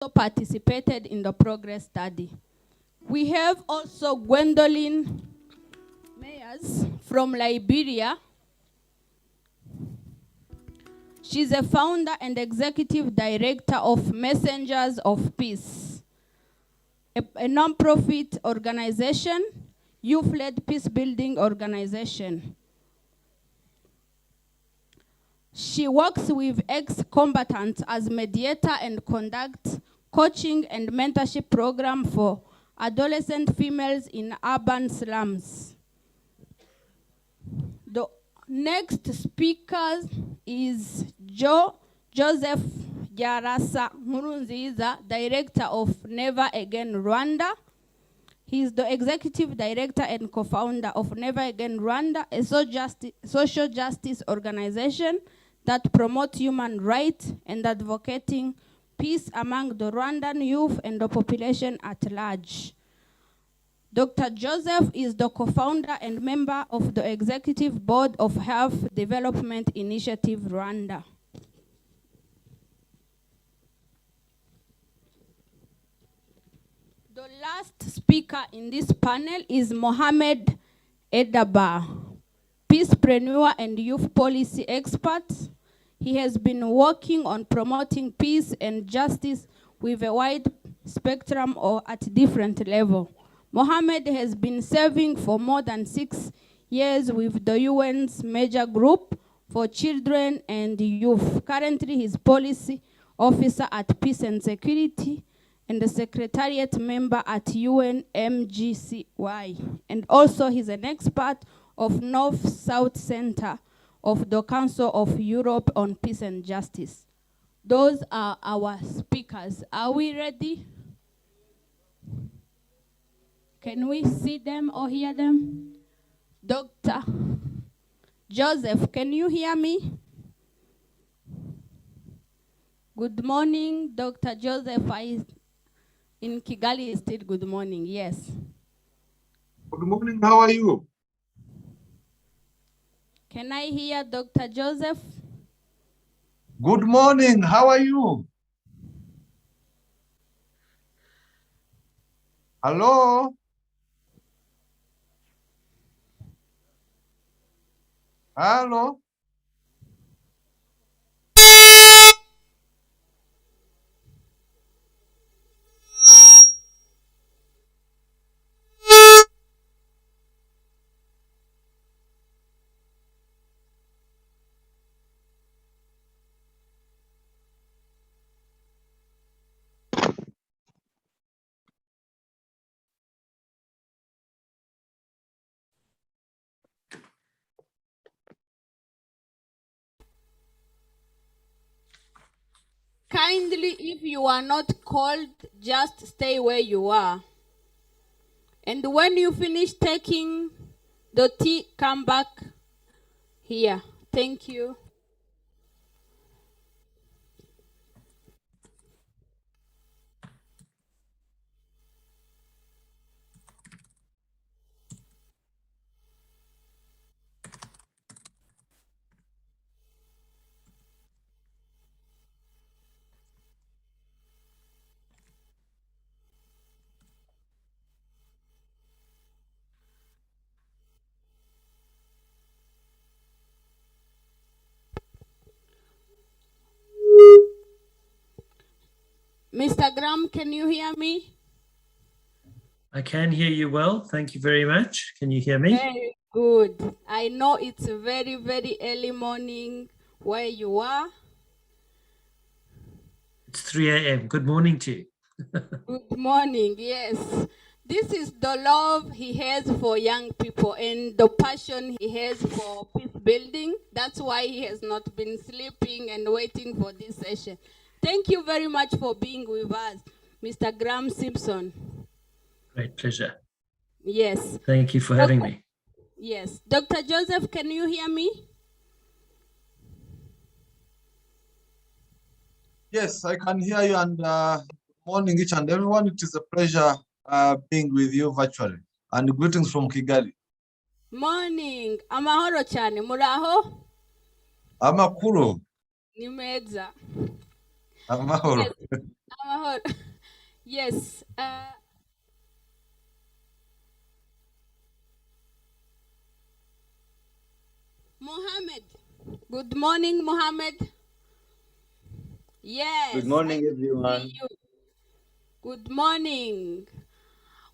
participated in the progress study. We have also Gwendolyn Meyers from Liberia. She's a founder and executive director of Messengers of Peace, a non-profit organization, youth-led peace-building organization. She works with ex-combatants as mediator and conducts coaching and mentorship program for adolescent females in urban slums. The next speaker is Joseph Jarasa Murunziza, director of Never Again Rwanda. He is the executive director and co-founder of Never Again Rwanda, a social justice organization that promotes human rights and advocating peace among the Rwandan youth and the population at large. Dr. Joseph is the co-founder and member of the executive board of Health Development Initiative Rwanda. The last speaker in this panel is Mohamed Edaba, peacepreneur and youth policy expert. He has been working on promoting peace and justice with a wide spectrum or at different levels. Mohamed has been serving for more than 6 years with the UN's major group for children and youth. Currently, he's policy officer at Peace and Security and the secretariat member at UNMGCY. And also he's an expert of North-South Center of the Council of Europe on Peace and Justice. Those are our speakers. Are we ready? Can we see them or hear them? Dr. Joseph, can you hear me? Good morning, Dr. Joseph. In Kigali, is still good morning, yes. Good morning, how are you? Can I hear Dr. Joseph? Good morning, how are you? Hello? Hello? Kindly, if you are not called, just stay where you are. And when you finish taking the tea, come back here. Thank you. Mr. Graham, can you hear me? I can hear you well. Thank you very much. Can you hear me? Very good. I know it's a very, very early morning where you are. It's 3 a.m. Good morning to you. Good morning, yes. This is the love he has for young people and the passion he has for peace building. That's why he has not been sleeping and waiting for this session. Thank you very much for being with us, Mr. Graham Simpson. Great pleasure. Yes. Thank you for having me. Yes. Dr. Joseph, can you hear me? Yes, I can hear you, and good morning each and everyone. It is a pleasure being with you virtually. And greetings from Kigali. Morning. Amahoro cyane. Muraho? Amakuru. Ni meza. Amahoro. Yes. Yes. Mohammed. Good morning, Mohammed. Yes. Good morning, I can everyone. see you. Good morning.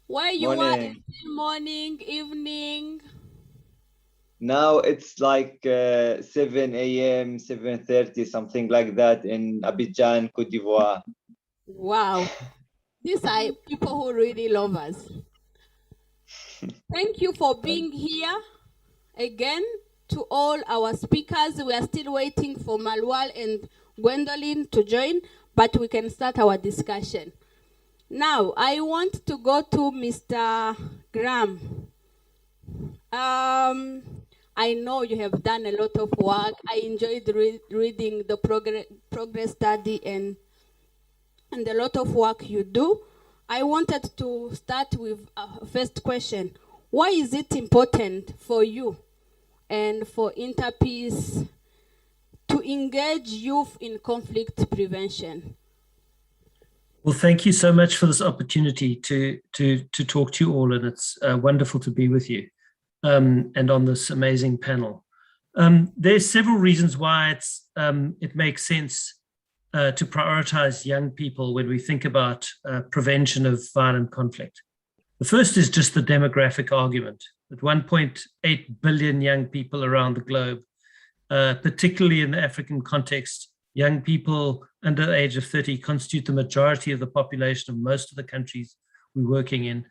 Where you are is Morning. still morning, evening. Now it's like 7 a.m., 7:30, something like that in Abidjan, Cote d'Ivoire. Wow. These are people who really love us. Thank you for being here again. To all our speakers, we are still waiting for Malwal and Gwendolyn to join, but we can start our discussion. Now, I want to go to Mr. Graham. I know you have done a lot of work. I enjoyed reading the progress study and a lot of work you do. I wanted to start with a first question. Why is it important for you and for Interpeace to engage youth in conflict prevention? Well, thank you so much for this opportunity to talk to you all, and it's wonderful to be with you and on this amazing panel. There's several reasons why it makes sense to prioritize young people when we think about prevention of violent conflict. The first is just the demographic argument that 1.8 billion young people around the globe, particularly in the African context, young people under the age of 30 constitute the majority of the population of most of the countries we're working in.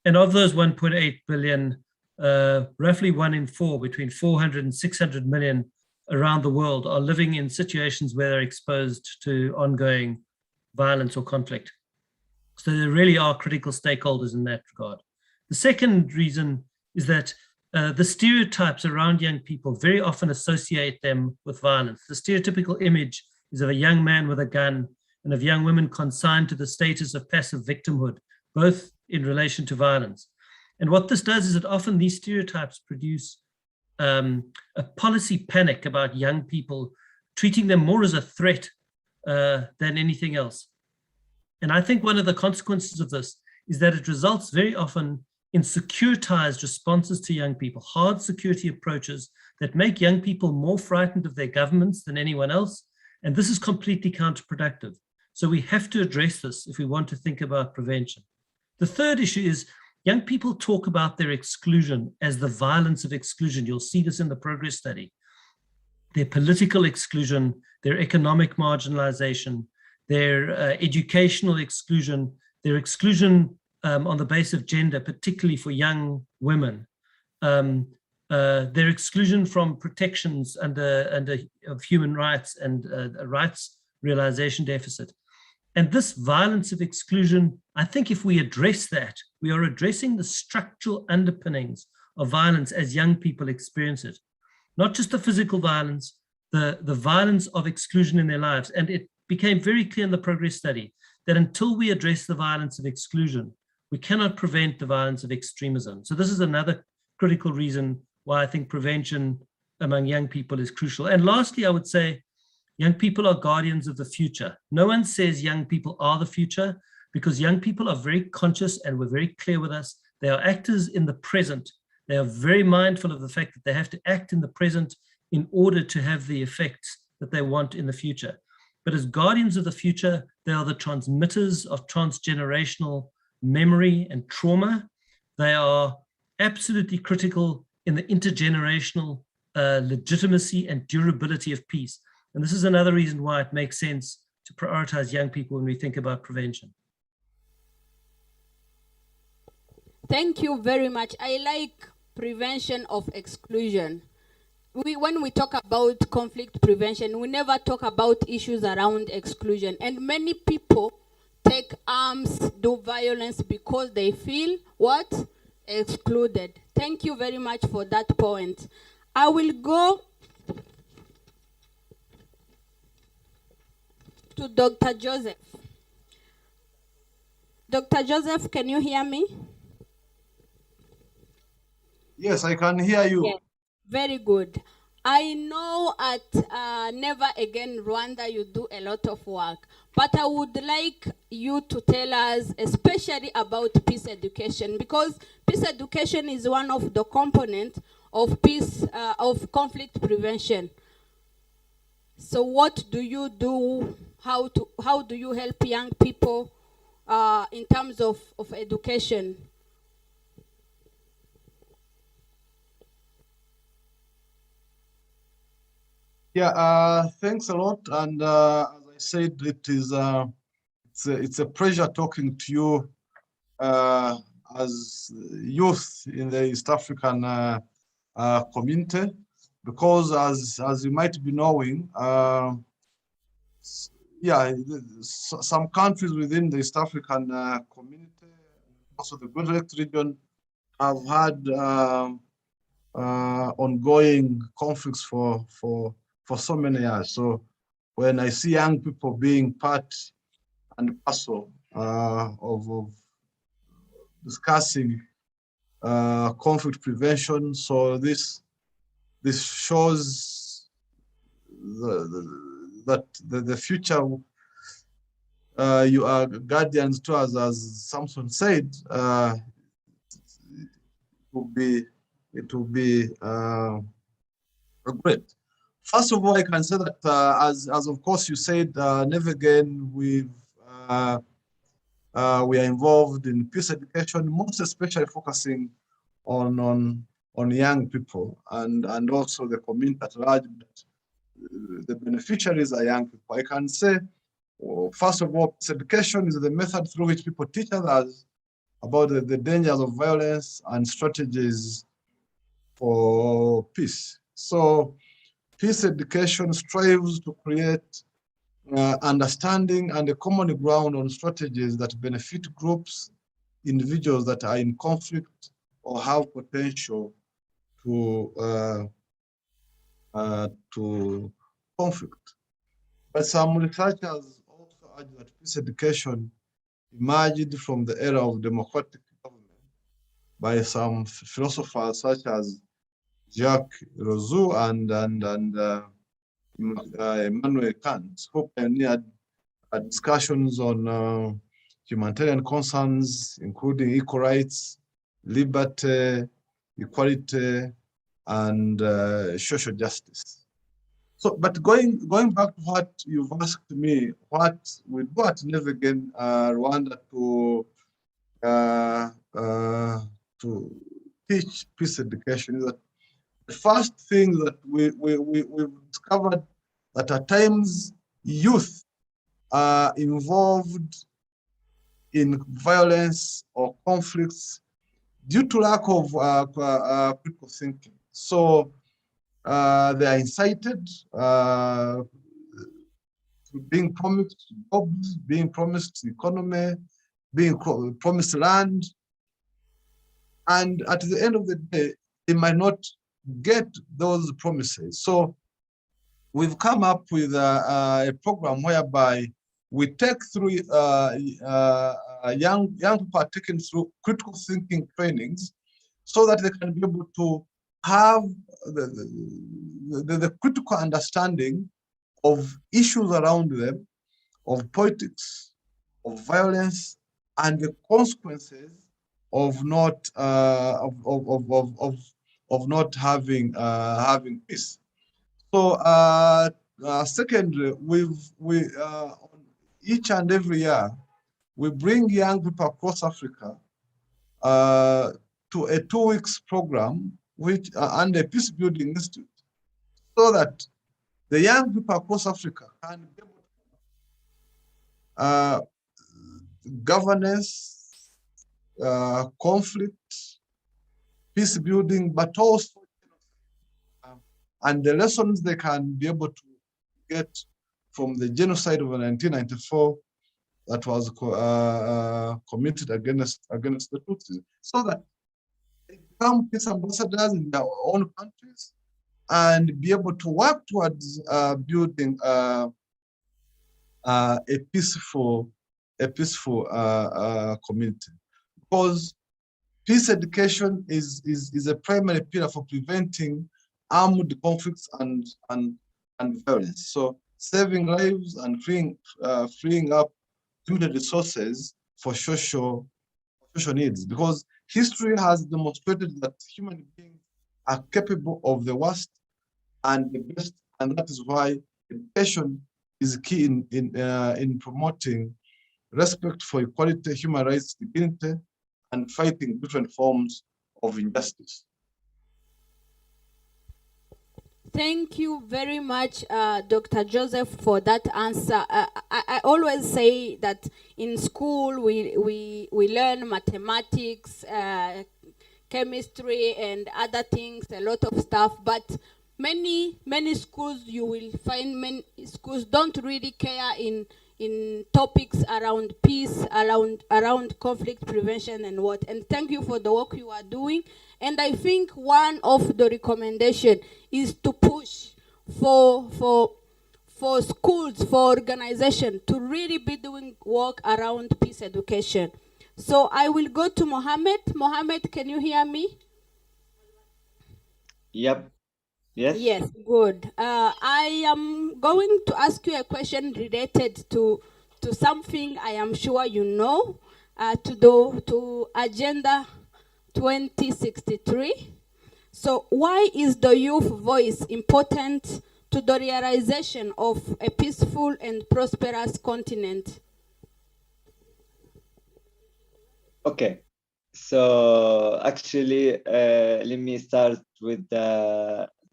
And of those 1.8 billion, roughly 1 in 4, between 400 and 600 million around the world, are living in situations where they're exposed to ongoing violence or conflict. So there really are critical stakeholders in that regard. The second reason is that the stereotypes around young people very often associate them with violence. The stereotypical image is of a young man with a gun and of young women consigned to the status of passive victimhood, both in relation to violence. And what this does is that often these stereotypes produce a policy panic about young people, treating them more as a threat than anything else. And I think one of the consequences of this is that it results very often in securitized responses to young people, hard security approaches that make young people more frightened of their governments than anyone else. And this is completely counterproductive. So we have to address this if we want to think about prevention. The third issue is young people talk about their exclusion as the violence of exclusion. You'll see this in the progress study. Their political exclusion, their economic marginalization, their educational exclusion, their exclusion on the basis of gender, particularly for young women, their exclusion from protections of human rights and a rights realization deficit. And this violence of exclusion, I think if we address that, we are addressing the structural underpinnings of violence as young people experience it. Not just the physical violence, the violence of exclusion in their lives. And it became very clear in the progress study that until we address the violence of exclusion, we cannot prevent the violence of extremism. So this is another critical reason why I think prevention among young people is crucial. And lastly, I would say young people are guardians of the future. No one says young people are the future, because young people are very conscious and were very clear with us. They are actors in the present. They are very mindful of the fact that they have to act in the present in order to have the effects that they want in the future. But as guardians of the future, they are the transmitters of transgenerational memory and trauma. They are absolutely critical in the intergenerational legitimacy and durability of peace. And this is another reason why it makes sense to prioritize young people when we think about prevention. Thank you very much. I like prevention of exclusion. When we talk about conflict prevention, we never talk about issues around exclusion. And many people take arms, do violence because they feel what? Excluded. Thank you very much for that point. I will go to Dr. Joseph. Dr. Joseph, can you hear me? Yes, I can hear you. Yes. Very good. I know at Never Again Rwanda you do a lot of work, but I would like you to tell us especially about peace education, because peace education is one of the components of peace, of conflict prevention. So what do you do? How do you help young people in terms of education? Yeah, thanks a lot. And as I said, it's a pleasure talking to you as youth in the East African community, because as you might be knowing, yeah, some countries within the East African community, also the Great Lakes region, have had ongoing conflicts for so many years. So when I see young people being part and parcel of discussing conflict prevention, so this shows that the future you are guardians to us, as Samson said. It will be great. First of all, I can say that as of course you said, Never Again, we are involved in peace education, most especially focusing on young people and also the community at large. The beneficiaries are young people. I can say, first of all, peace education is the method through which people teach others about the dangers of violence and strategies for peace. So peace education strives to create understanding and a common ground on strategies that benefit groups, individuals that are in conflict or have potential to conflict. But some researchers also argue that peace education emerged from the era of democratic government by some philosophers such as Jacques Rousseau and Immanuel Kant, who pioneered discussions on humanitarian concerns, including equal rights, liberty, equality, and social justice. So, but going back to what you've asked me, what we do at Never Again Rwanda to teach peace education is that the first thing that we've discovered that at times youth are involved in violence or conflicts due to lack of critical thinking. So they are incited, being promised jobs, being promised economy, being promised land, and at the end of the day, they might not get those promises. So we've come up with a program whereby we take through young people are taken through critical thinking trainings so that they can be able to have the critical understanding of issues around them, of politics, of violence, and the consequences of not not having peace. So secondly, we each and every year we bring young people across Africa to a 2 weeks program which under a peace building institute, so that the young people across Africa can be able to governance, conflict, peace building, but also and the lessons they can be able to get from the genocide of 1994 that was committed against the Tutsis, so that they become peace ambassadors in their own countries and be able to work towards building a peaceful community. Because peace education is a primary pillar for preventing armed conflicts and violence. So saving lives and freeing up limited resources for social needs, because history has demonstrated that human beings are capable of the worst and the best, and that is why education is key in promoting respect for equality, human rights, dignity, and fighting different forms of injustice. Thank you very much, Dr. Joseph, for that answer. I always say that in school we learn mathematics, chemistry, and other things, a lot of stuff, but many schools, you will find many schools don't really care in topics around peace, around conflict prevention and what. And thank you for the work you are doing. And I think one of the recommendation is to push for schools, for organization to really be doing work around peace education. So I will go to Mohammed. Mohammed, can you hear me? Yep. Yes. Yes, good. I am going to ask you a question related to something I am sure you know, to Agenda 2063. So why is the youth voice important to the realization of a peaceful and prosperous continent? Okay. So actually, let me start with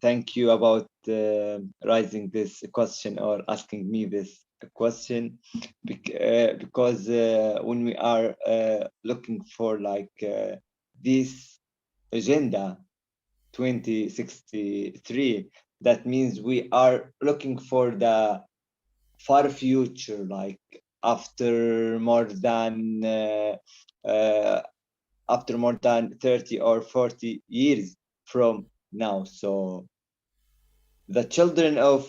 thank you about raising this question or asking me this question, because when we are looking for like this agenda 2063, that means we are looking for the far future, like after more than after more than 30 or 40 years from now. So the children of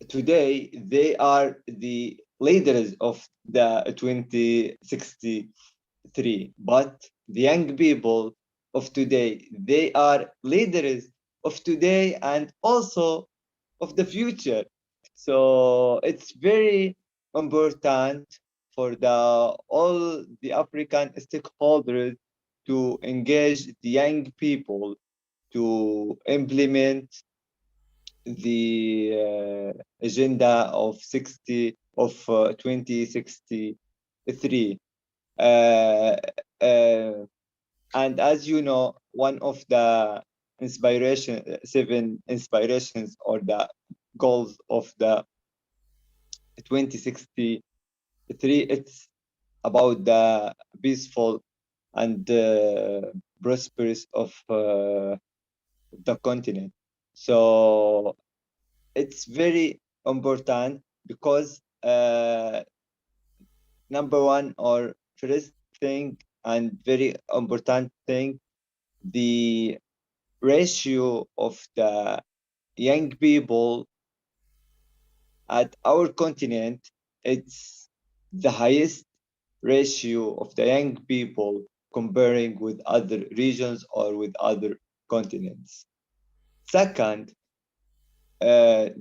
today, they are the leaders of the 2063, but the young people of today, they are leaders of today and also of the future. So it's very important for all the African stakeholders to engage the young people to implement the agenda of 2063. Uh, uh, and as you know, one of the seven inspirations or the goals of the 2063, it's about the peaceful and prosperous of the continent. So it's very important because number one or first thing and very important thing, the ratio of the young people at our continent, it's the highest ratio of the young people comparing with other regions or with other continents. Second, there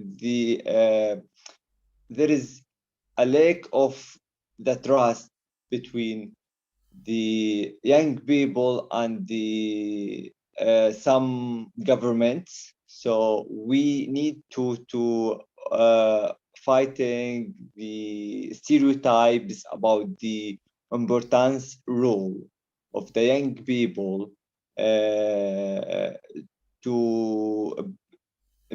is a lack of the trust between the young people and the some governments. So we need to fighting the stereotypes about the importance role of the young people to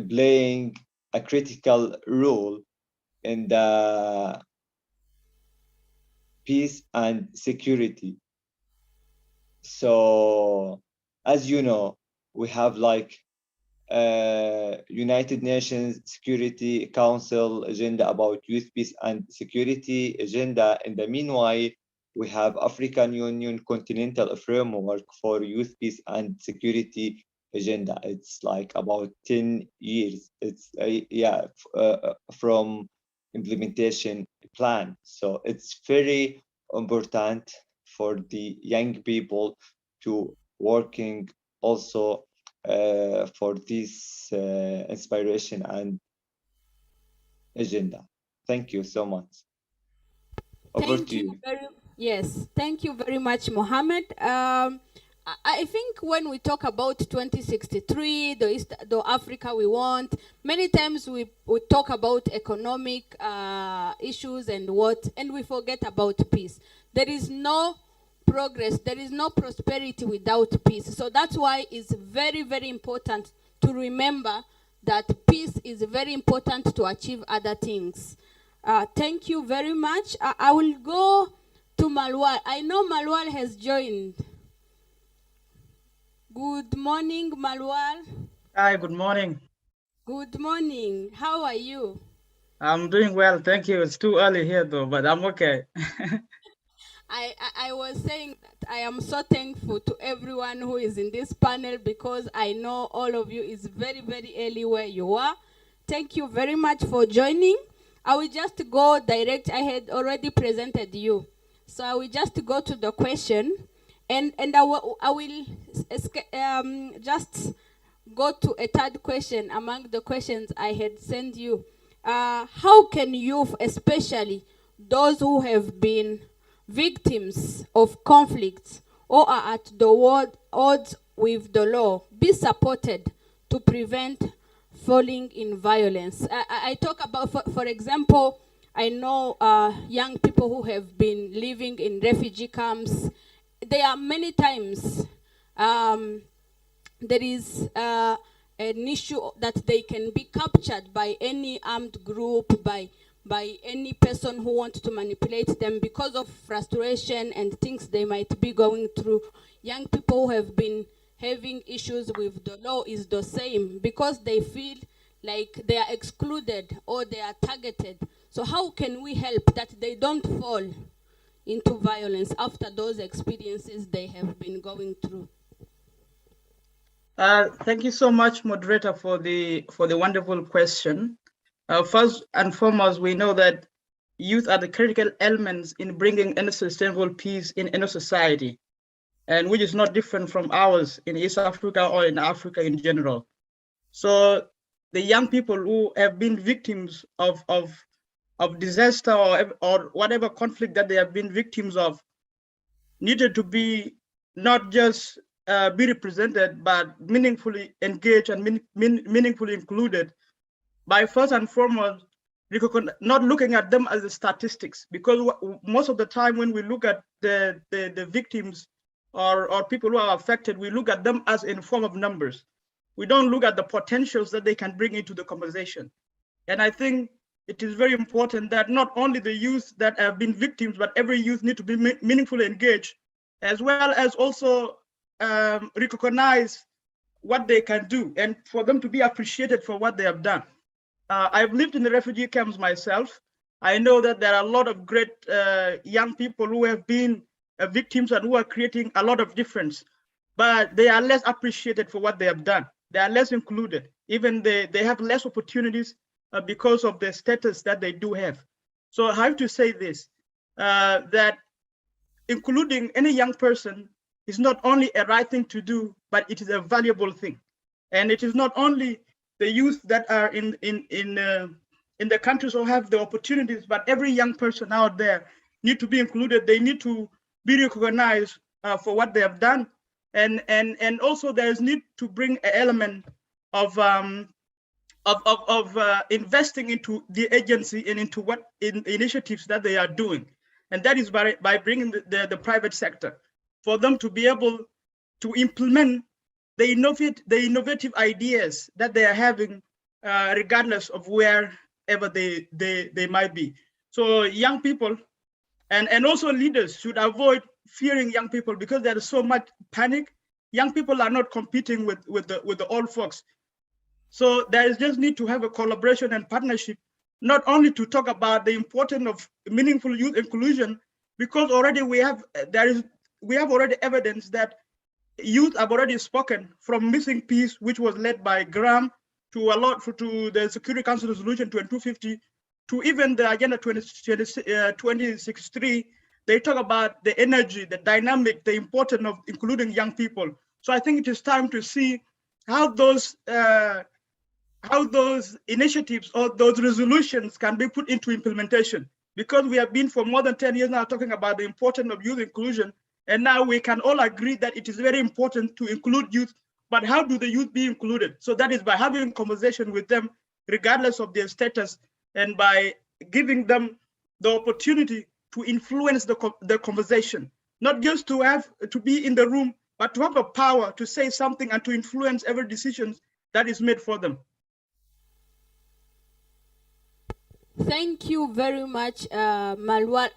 playing a critical role in the peace and security. So, as you know, we have like United Nations Security Council agenda about youth peace and security agenda. In the meanwhile, we have African Union Continental Framework for Youth Peace and Security agenda. It's like about 10 years. It's from implementation plan. So it's very important for the young people to working also for this inspiration and agenda. Thank you so much. Over Thank to you you. yes, thank you very much, Mohammed. I think when we talk about 2063, the Africa we want, many times we talk about economic issues and we forget about peace. There is no progress, there is no prosperity without peace. So that's why it's very, very important to remember that peace is very important to achieve other things. Thank you very much. I will go to Malwal. I know Malwal has joined. Good morning, Malwal. Hi, good morning. Good morning. How are you? I'm doing well, thank you. It's too early here though, but I'm okay. I was saying that I am so thankful to everyone who is in this panel because I know all of you is very, very early where you are. Thank you very much for joining. I will just go direct. I had already presented you. So I will just go to the question and I will just go to a third question among the questions I had sent you. How can youth, especially those who have been victims of conflicts or are at the odds with the law, be supported to prevent falling in violence? I talk about, for example, I know young people who have been living in refugee camps. There are many times there is an issue that they can be captured by any armed group, by any person who wants to manipulate them because of frustration and things they might be going through. Young people who have been having issues with the law is the same because they feel like they are excluded or they are targeted. So how can we help that they don't fall into violence after those experiences they have been going through? Thank you so much, moderator, for the wonderful question. First and foremost, we know that youth are the critical elements in bringing any sustainable peace in any society, and which is not different from ours in East Africa or in Africa in general. So the young people who have been victims of disaster or whatever conflict that they have been victims of needed to be not just be represented, but meaningfully engaged and meaningfully included by first and foremost, not looking at them as the statistics, because most of the time when we look at the victims or people who are affected, we look at them as in form of numbers. We don't look at the potentials that they can bring into the conversation. And I think it is very important that not only the youth that have been victims, but every youth need to be meaningfully engaged, as well as also recognize what they can do and for them to be appreciated for what they have done. I've lived in the refugee camps myself. I know that there are a lot of great young people who have been victims and who are creating a lot of difference, but they are less appreciated for what they have done. They are less included. Even they have less opportunities because of the status that they do have. So I have to say this, that including any young person is not only a right thing to do, but it is a valuable thing. And it is not only the youth that are in the countries who have the opportunities, but every young person out there need to be included. They need to be recognized for what they have done. And also there's need to bring an element of investing into the agency and into what initiatives that they are doing. And that is by bringing the private sector for them to be able to implement the innovative ideas that they are having, regardless of wherever they might be. So young people and also leaders should avoid fearing young people because there is so much panic. Young people are not competing with the old folks. So there is just need to have a collaboration and partnership, not only to talk about the importance of meaningful youth inclusion, because already we have already evidence that youth have already spoken, from Missing Peace, which was led by Graham, to the Security Council Resolution 2250, to even the Agenda 2063. They talk about the energy, the dynamic, the importance of including young people. So I think it is time to see how those initiatives or those resolutions can be put into implementation. Because we have been for more than 10 years now talking about the importance of youth inclusion, and now we can all agree that it is very important to include youth, but how do the youth be included? So that is by having a conversation with them, regardless of their status, and by giving them the opportunity to influence the conversation, not just to be in the room, but to have the power to say something and to influence every decision that is made for them. Thank you very much, Malwal.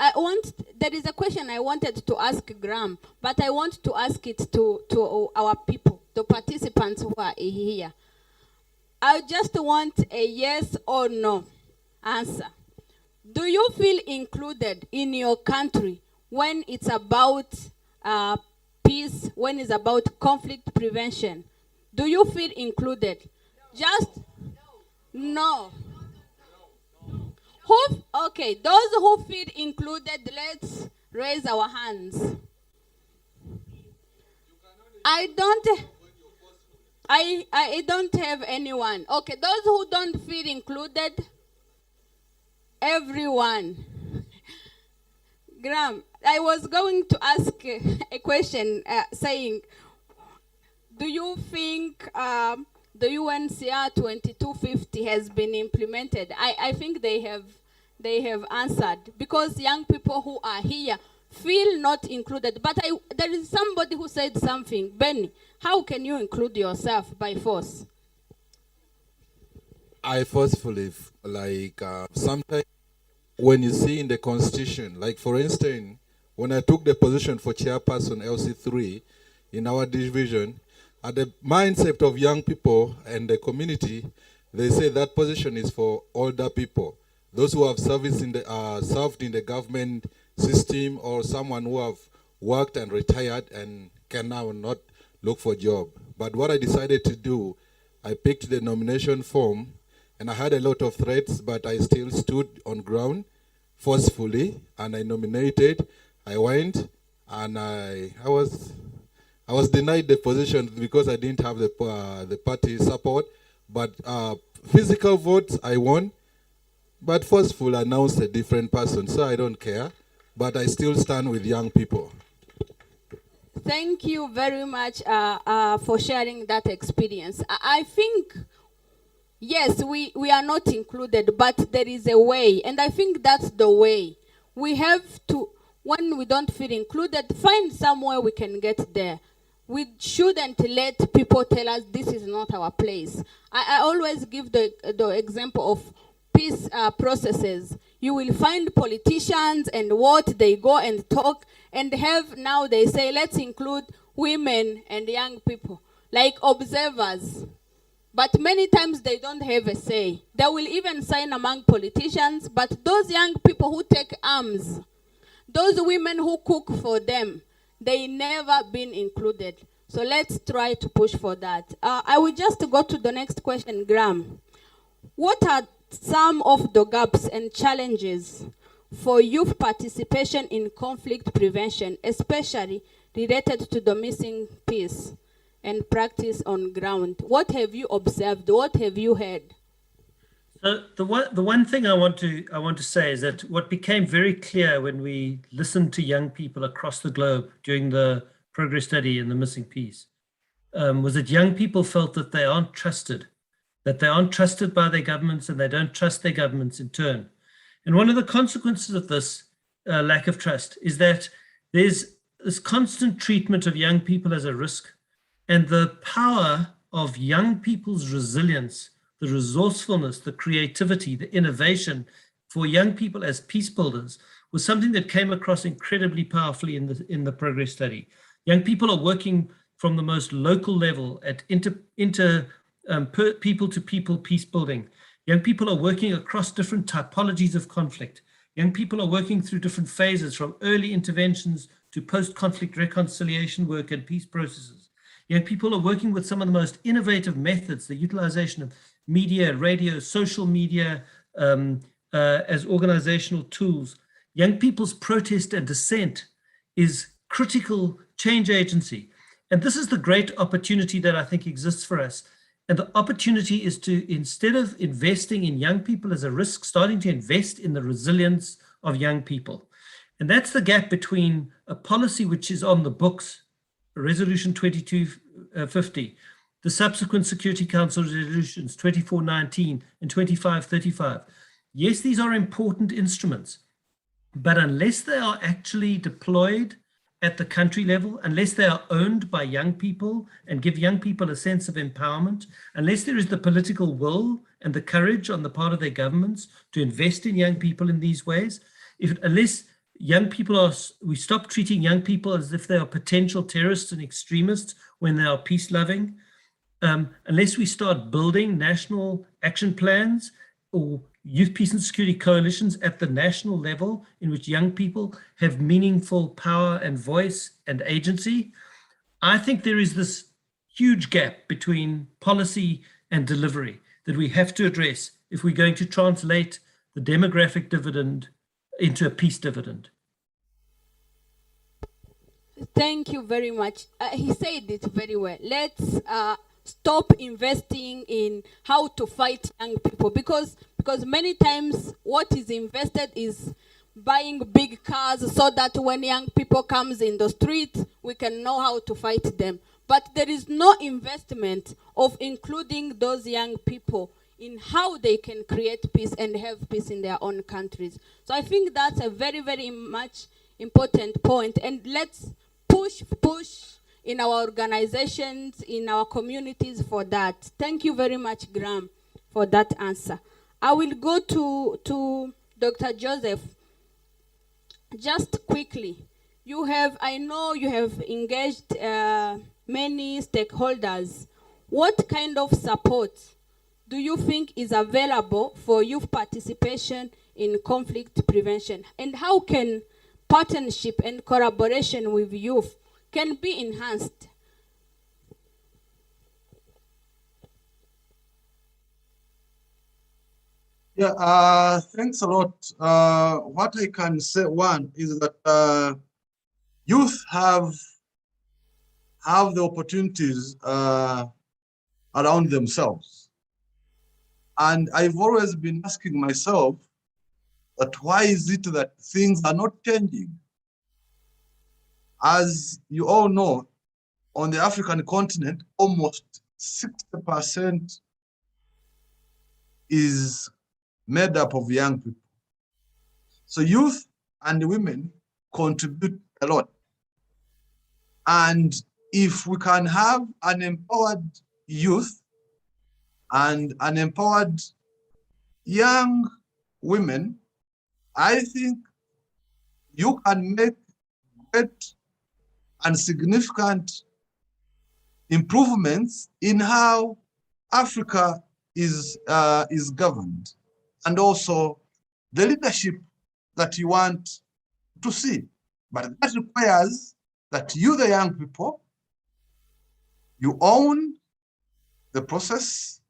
There is a question I wanted to ask Graham, but I want to ask it to our people, the participants who are here. I just want a yes or no answer. Do you feel included in your country when it's about peace, when it's about conflict prevention? Do you feel included? Just no. Okay, those who feel included, let's raise our hands. I don't have anyone. Okay, those who don't feel included, everyone. Graham, I was going to ask a question saying, do you think the UNCR 2250 has been implemented? I think they have answered, because young people who are here feel not included. But there is somebody who said something. Benny, how can you include yourself by force? I forcefully, sometimes when you see in the constitution, like for instance, when I took the position for chairperson LC3 in our division, at the mindset of young people and the community, they say that position is for older people, those who have served in the government system, or someone who have worked and retired and can now not look for a job. But what I decided to do, I picked the nomination form, and I had a lot of threats, but I still stood on ground forcefully, and I nominated. I went, and I was denied the position because I didn't have the party support. But physical votes, I won. But forceful announced a different person, so I don't care. But I still stand with young people. Thank you very much for sharing that experience. I think, yes, we are not included, but there is a way, and I think that's the way. We have to, when we don't feel included, find somewhere we can get there. We shouldn't let people tell us this is not our place. I always give the example of peace processes. You will find politicians and what they go and talk and have, now they say, let's include women and young people, like observers. But many times they don't have a say. They will even sign among politicians, but those young people who take arms, those women who cook for them, they never been included. So let's try to push for that. I will just go to the next question, Graham. What are some of the gaps and challenges for youth participation in conflict prevention, especially related to the missing piece and practice on ground? What have you observed? What have you heard? So the one thing I want to say is that what became very clear when we listened to young people across the globe during the progress study in the missing piece was that young people felt that they aren't trusted by their governments, and they don't trust their governments in turn. And one of the consequences of this lack of trust is that there's this constant treatment of young people as a risk, and the power of young people's resilience, the resourcefulness, the creativity, the innovation for young people as peace builders was something that came across incredibly powerfully in the progress study. Young people are working from the most local level at people-to-people peace building. Young people are working across different typologies of conflict. Young people are working through different phases, from early interventions to post-conflict reconciliation work and peace processes. Young people are working with some of the most innovative methods, the utilization of media, radio, social media as organizational tools. Young people's protest and dissent is critical change agency. And this is the great opportunity that I think exists for us. And the opportunity is to, instead of investing in young people as a risk, starting to invest in the resilience of young people. And that's the gap between a policy which is on the books, Resolution 2250, the subsequent Security Council resolutions 2419 and 2535. Yes, these are important instruments, but unless they are actually deployed at the country level, unless they are owned by young people and give young people a sense of empowerment, unless there is the political will and the courage on the part of their governments to invest in young people in these ways, unless young people we stop treating young people as if they are potential terrorists and extremists when they are peace-loving, unless we start building national action plans or youth peace and security coalitions at the national level in which young people have meaningful power and voice and agency, I think there is this huge gap between policy and delivery that we have to address if we're going to translate the demographic dividend into a peace dividend. Thank you very much. He said it very well. Let's stop investing in how to fight young people, because many times what is invested is buying big cars so that when young people comes in the street, we can know how to fight them. But there is no investment of including those young people in how they can create peace and have peace in their own countries. So I think that's a very, very much important point. And let's push in our organizations, in our communities for that. Thank you very much, Graham, for that answer. I will go to Dr. Joseph. Just quickly, I know you have engaged many stakeholders. What kind of support do you think is available for youth participation in conflict prevention? And how can partnership and collaboration with youth can be enhanced? Yeah, thanks a lot. What I can say, one, is that youth have the opportunities around themselves. And I've always been asking myself that why is it that things are not changing? As you all know, on the African continent, almost 60% is made up of young people. So youth and women contribute a lot. And if we can have an empowered youth and an empowered young women, I think you can make great and significant improvements in how Africa is governed, and also the leadership that you want to see. But that requires that you, the young people, you own the process,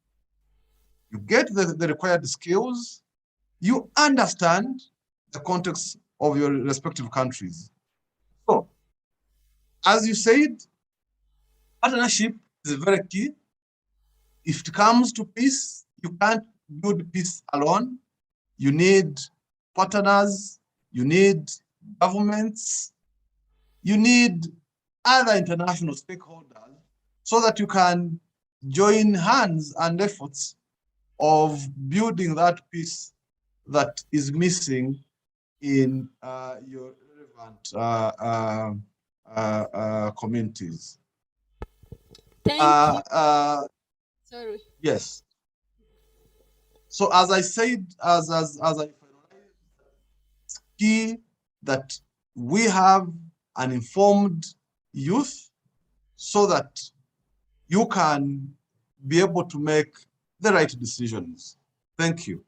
you get the required skills, you understand the context of your respective countries. So, as you said, partnership is very key. If it comes to peace, you can't build peace alone. You need partners, you need governments, you need other international stakeholders so that you can join hands and efforts of building that peace that is missing in your relevant communities. Thank you. Sorry. Yes. So as I said, as I finalized, it's key that we have an informed youth so that you can be able to make the right decisions. Thank you.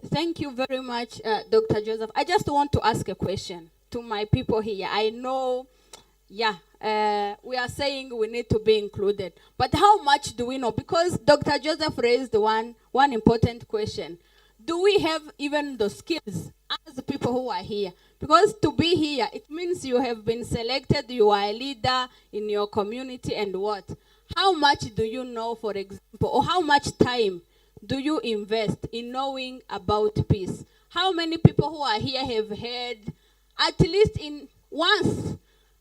Thank you very much, Dr. Joseph. I just want to ask a question to my people here. I know, we are saying we need to be included, but how much do we know? Because Dr. Joseph raised one important question. Do we have even the skills as the people who are here. Because to be here, it means you have been selected, you are a leader in your community, and what? How much do you know, for example, or how much time do you invest in knowing about peace? How many people who are here have heard, at least in once,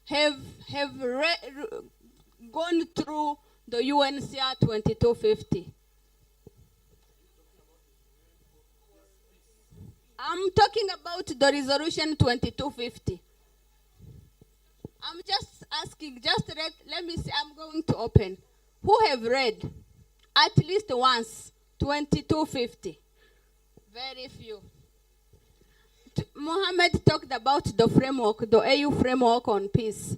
have gone through the UNCR 2250? I'm talking about the resolution 2250. I'm just asking, let me see, I'm going to open. Who have read at least once 2250? Very few. Mohammed talked about the framework, the AU framework on peace.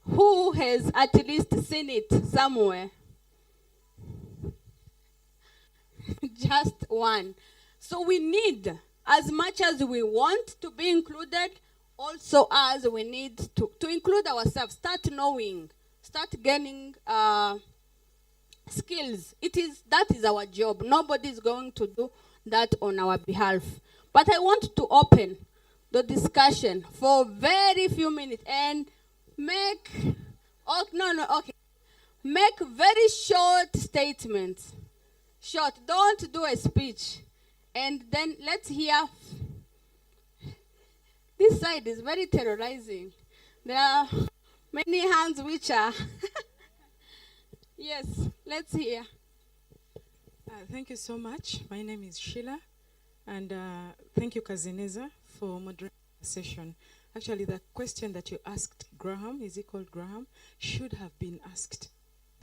Who has at least seen it somewhere? Just one. So we need, as much as we want to be included, also as we need to include ourselves, start knowing, start gaining skills. That is our job. Nobody is going to do that on our behalf. But I want to open the discussion for very few minutes and make very short statements. Short, don't do a speech. And then let's hear. This side is very terrorizing. There are many hands which are. Yes, let's hear. Thank you so much. My name is Sheila. And thank you, Kazineza, for moderating the session. Actually, the question that you asked Graham, is it called Graham, should have been asked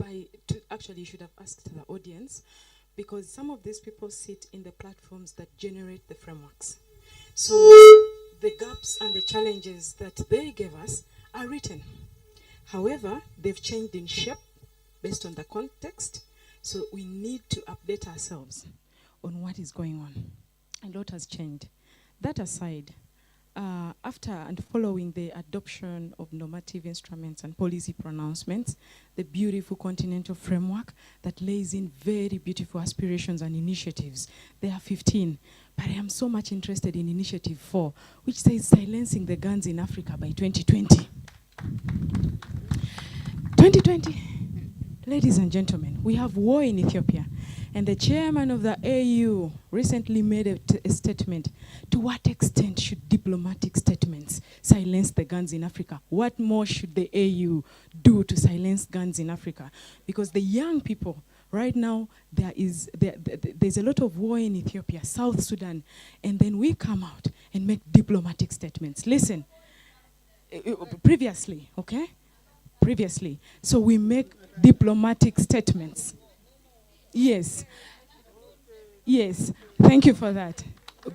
you should have asked the audience, because some of these people sit in the platforms that generate the frameworks. So the gaps and the challenges that they gave us are written. However, they've changed in shape based on the context. So we need to update ourselves on what is going on. A lot has changed. That aside, after and following the adoption of normative instruments and policy pronouncements, the beautiful continental framework that lays in very beautiful aspirations and initiatives. There are 15, but I am so much interested in Initiative 4, which says silencing the guns in Africa by 2020. 2020. Ladies and gentlemen, we have war in Ethiopia. And the chairman of the AU recently made a statement. To what extent should diplomatic statements silence the guns in Africa? What more should the AU do to silence guns in Africa? Because the young people, right now, there's a lot of war in Ethiopia, South Sudan, and then we come out and make diplomatic statements. Listen, previously, okay? Previously. So we make diplomatic statements. Yes. Yes. Thank you for that.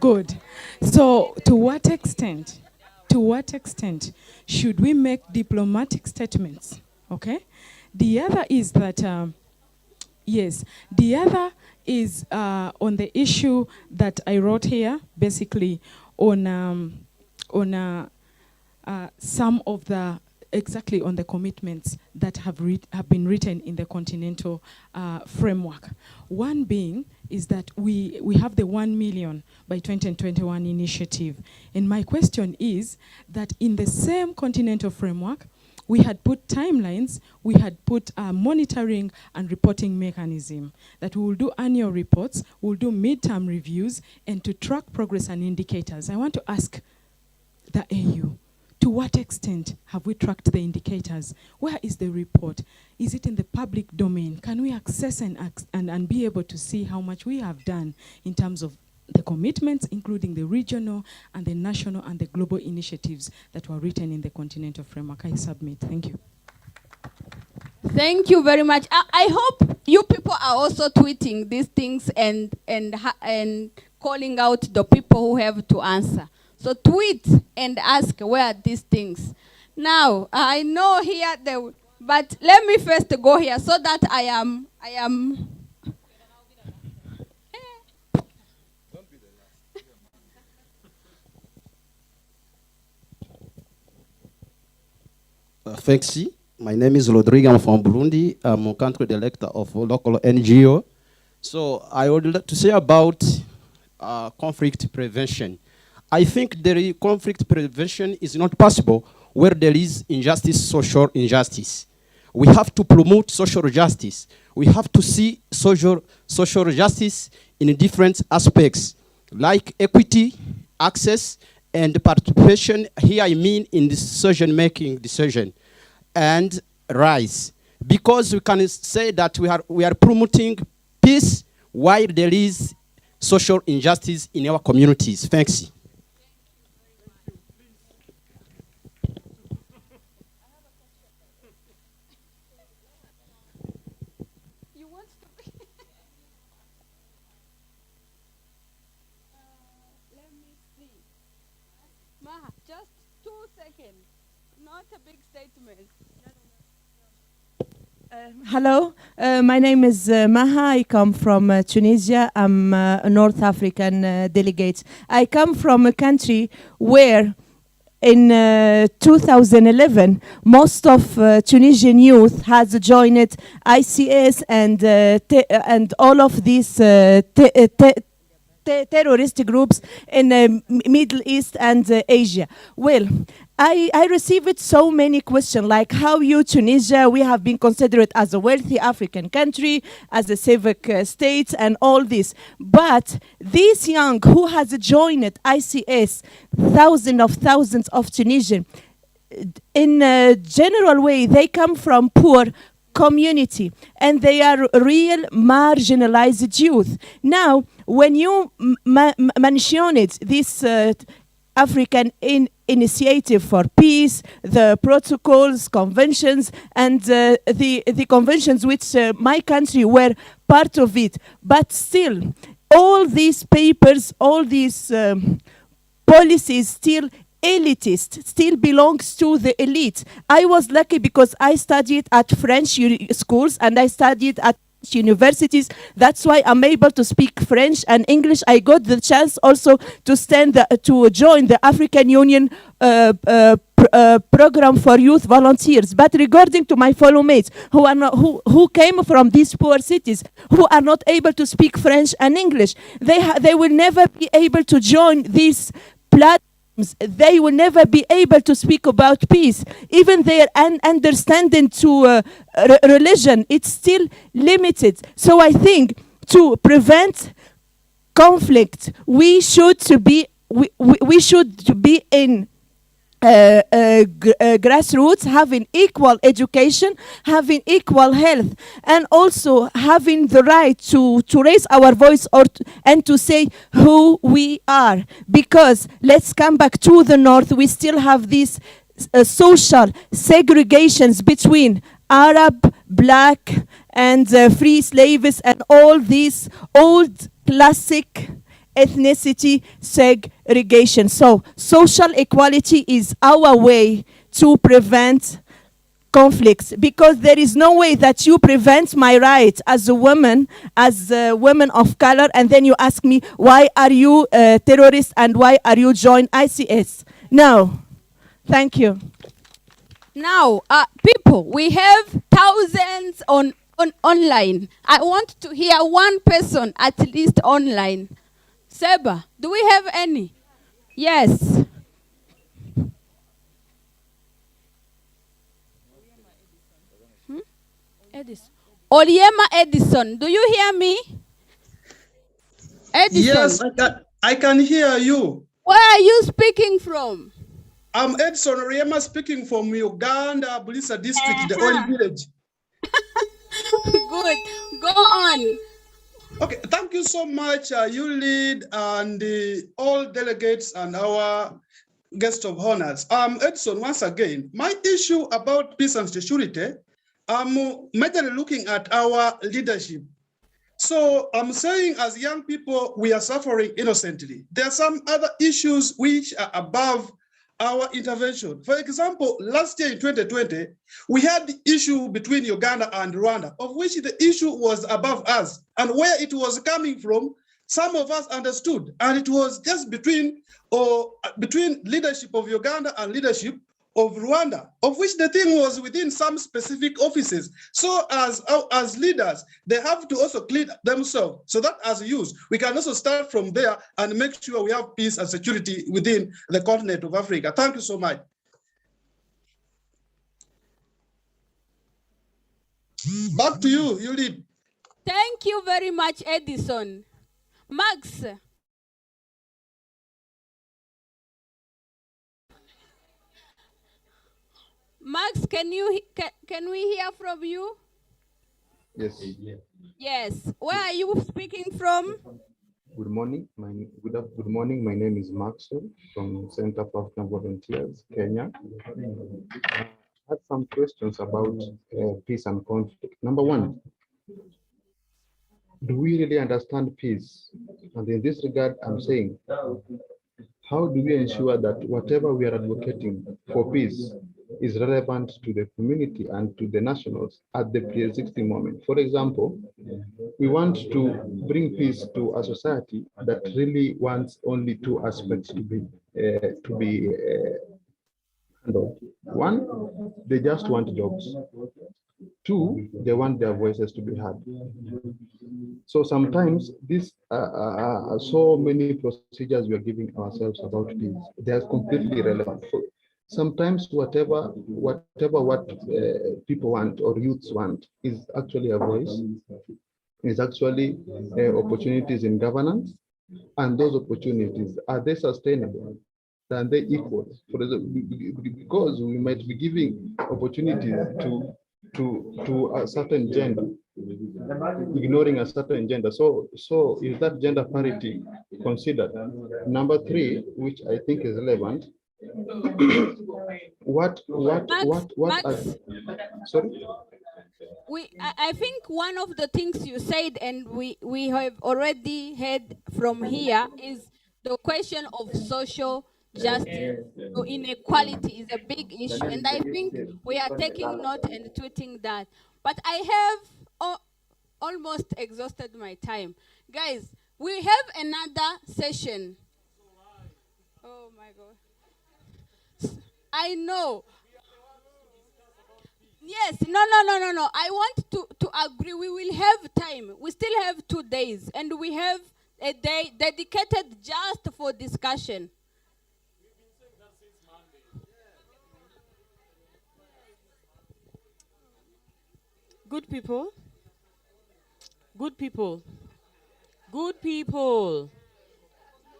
Good. So to what extent should we make diplomatic statements? Okay. The other is that, yes, the other is on the issue that I wrote here, basically on some of the exactly on the commitments that have been written in the continental framework. One being is that we have the 1 million by 2021 initiative. And my question is that in the same continental framework, we had put timelines, we had put a monitoring and reporting mechanism, that we will do annual reports, we'll do midterm reviews, and to track progress and indicators. I want to ask the AU, to what extent have we tracked the indicators? Where is the report? Is it in the public domain? Can we access and be able to see how much we have done in terms of the commitments, including the regional and the national and the global initiatives that were written in the continental framework? I submit. Thank you. Thank you very much. I hope you people are also tweeting these things and calling out the people who have to answer. So tweet and ask where are these things. Now, I know here, but let me first go here so that I am. Thanks. My name is Rodrigo. I'm from Burundi. I'm a country director of a local NGO. So I would like to say about conflict prevention. I think the conflict prevention is not possible where there is injustice, social injustice. We have to promote social justice. We have to see social justice in different aspects, like equity, access, and participation. Here I mean in decision-making, and rights. Because we can say that we are promoting peace while there is social injustice in our communities. Thanks. You want to let me see. Maha, just 2 seconds. Not a big statement. Hello, my name is Maha. I come from Tunisia. I'm a North African delegate. I come from a country where in 2011, most of Tunisian youth has joined ICS and all of these terrorist groups in the Middle East and Asia. Well, I received so many questions like how you, Tunisia, we have been considered as a wealthy African country, as a civic state and all this. But these young who has joined ICS, thousands of Tunisians, in a general way, they come from poor community and they are real marginalized youth. Now, when you mentioned this African initiative for peace, the protocols, conventions, and the conventions which my country were part of it, but still, all these papers, all these policies still elitist, still belongs to the elite. I was lucky because I studied at French schools and I studied at universities. That's why I'm able to speak French and English. I got the chance also to join the African Union program for youth volunteers. But regarding to my fellow mates who came from these poor cities, who are not able to speak French and English, they will never be able to join these platforms. They will never be able to speak about peace. Even their understanding to religion, it's still limited. So I think to prevent conflict, we should be in grassroots, having equal education, having equal health, and also having the right to raise our voice and to say who we are. Because let's come back to the north, we still have these social segregations between Arab, black, and free slaves, and all these old classic ethnicity segregation. So social equality is our way to prevent conflicts, because there is no way that you prevent my right as a woman of color, and then you ask me, why are you a terrorist and why are you join ICS? No. Thank you. Now, people, we have thousands on online. I want to hear one person at least online. Seba, do we have any? Yes. Edison. Oliema Edison, do you hear me? Edison. Yes, I can hear you. Where are you speaking from? I'm Edson Oriema speaking from Uganda, Bulisa district, the oil village. Good. Go on. Okay, thank you so much, you lead and all delegates and our guest of honors. Edson, once again, my issue about peace and security, I'm majorly looking at our leadership. So I'm saying as young people, we are suffering innocently. There are some other issues which are above our intervention. For example, last year in 2020, we had the issue between Uganda and Rwanda, of which the issue was above us, and where it was coming from, some of us understood, and it was just between leadership of Uganda and leadership of Rwanda, of which the thing was within some specific offices. So as leaders, they have to also clean themselves so that as youth, we can also start from there and make sure we have peace and security within the continent of Africa. Thank you so much. Back to you, you lead. Thank you very much, Edison. Max. Max, can we hear from you? Yes. Yes. Where are you speaking from? Good morning. Good morning. My name is Maxwell from Center for African Volunteers, Kenya. I had some questions about peace and conflict. Number one, do we really understand peace? And in this regard, I'm saying, how do we ensure that whatever we are advocating for peace is relevant to the community and to the nationals at the pre-existing moment? For example, we want to bring peace to a society that really wants only two aspects to be handled. One, they just want jobs. Two, they want their voices to be heard. So sometimes this so many procedures we are giving ourselves about peace, they are completely irrelevant. Sometimes what people want or youths want is actually a voice, is actually opportunities in governance, and those opportunities, are they sustainable? Are they equal? For example, because we might be giving opportunities to a certain gender, ignoring a certain gender. So is that gender parity considered? Number three, which I think is relevant, what Max, are, sorry? I think one of the things you said, and we have already heard from here, is the question of social justice. So inequality is a big issue, and I think we are taking note and tweeting that. But I have almost exhausted my time. Guys, we have another session. Oh my God. I know. Yes, no. I want to agree. We will have time. We still have 2 days, and we have a day dedicated just for discussion. Good people. Good people. Good people.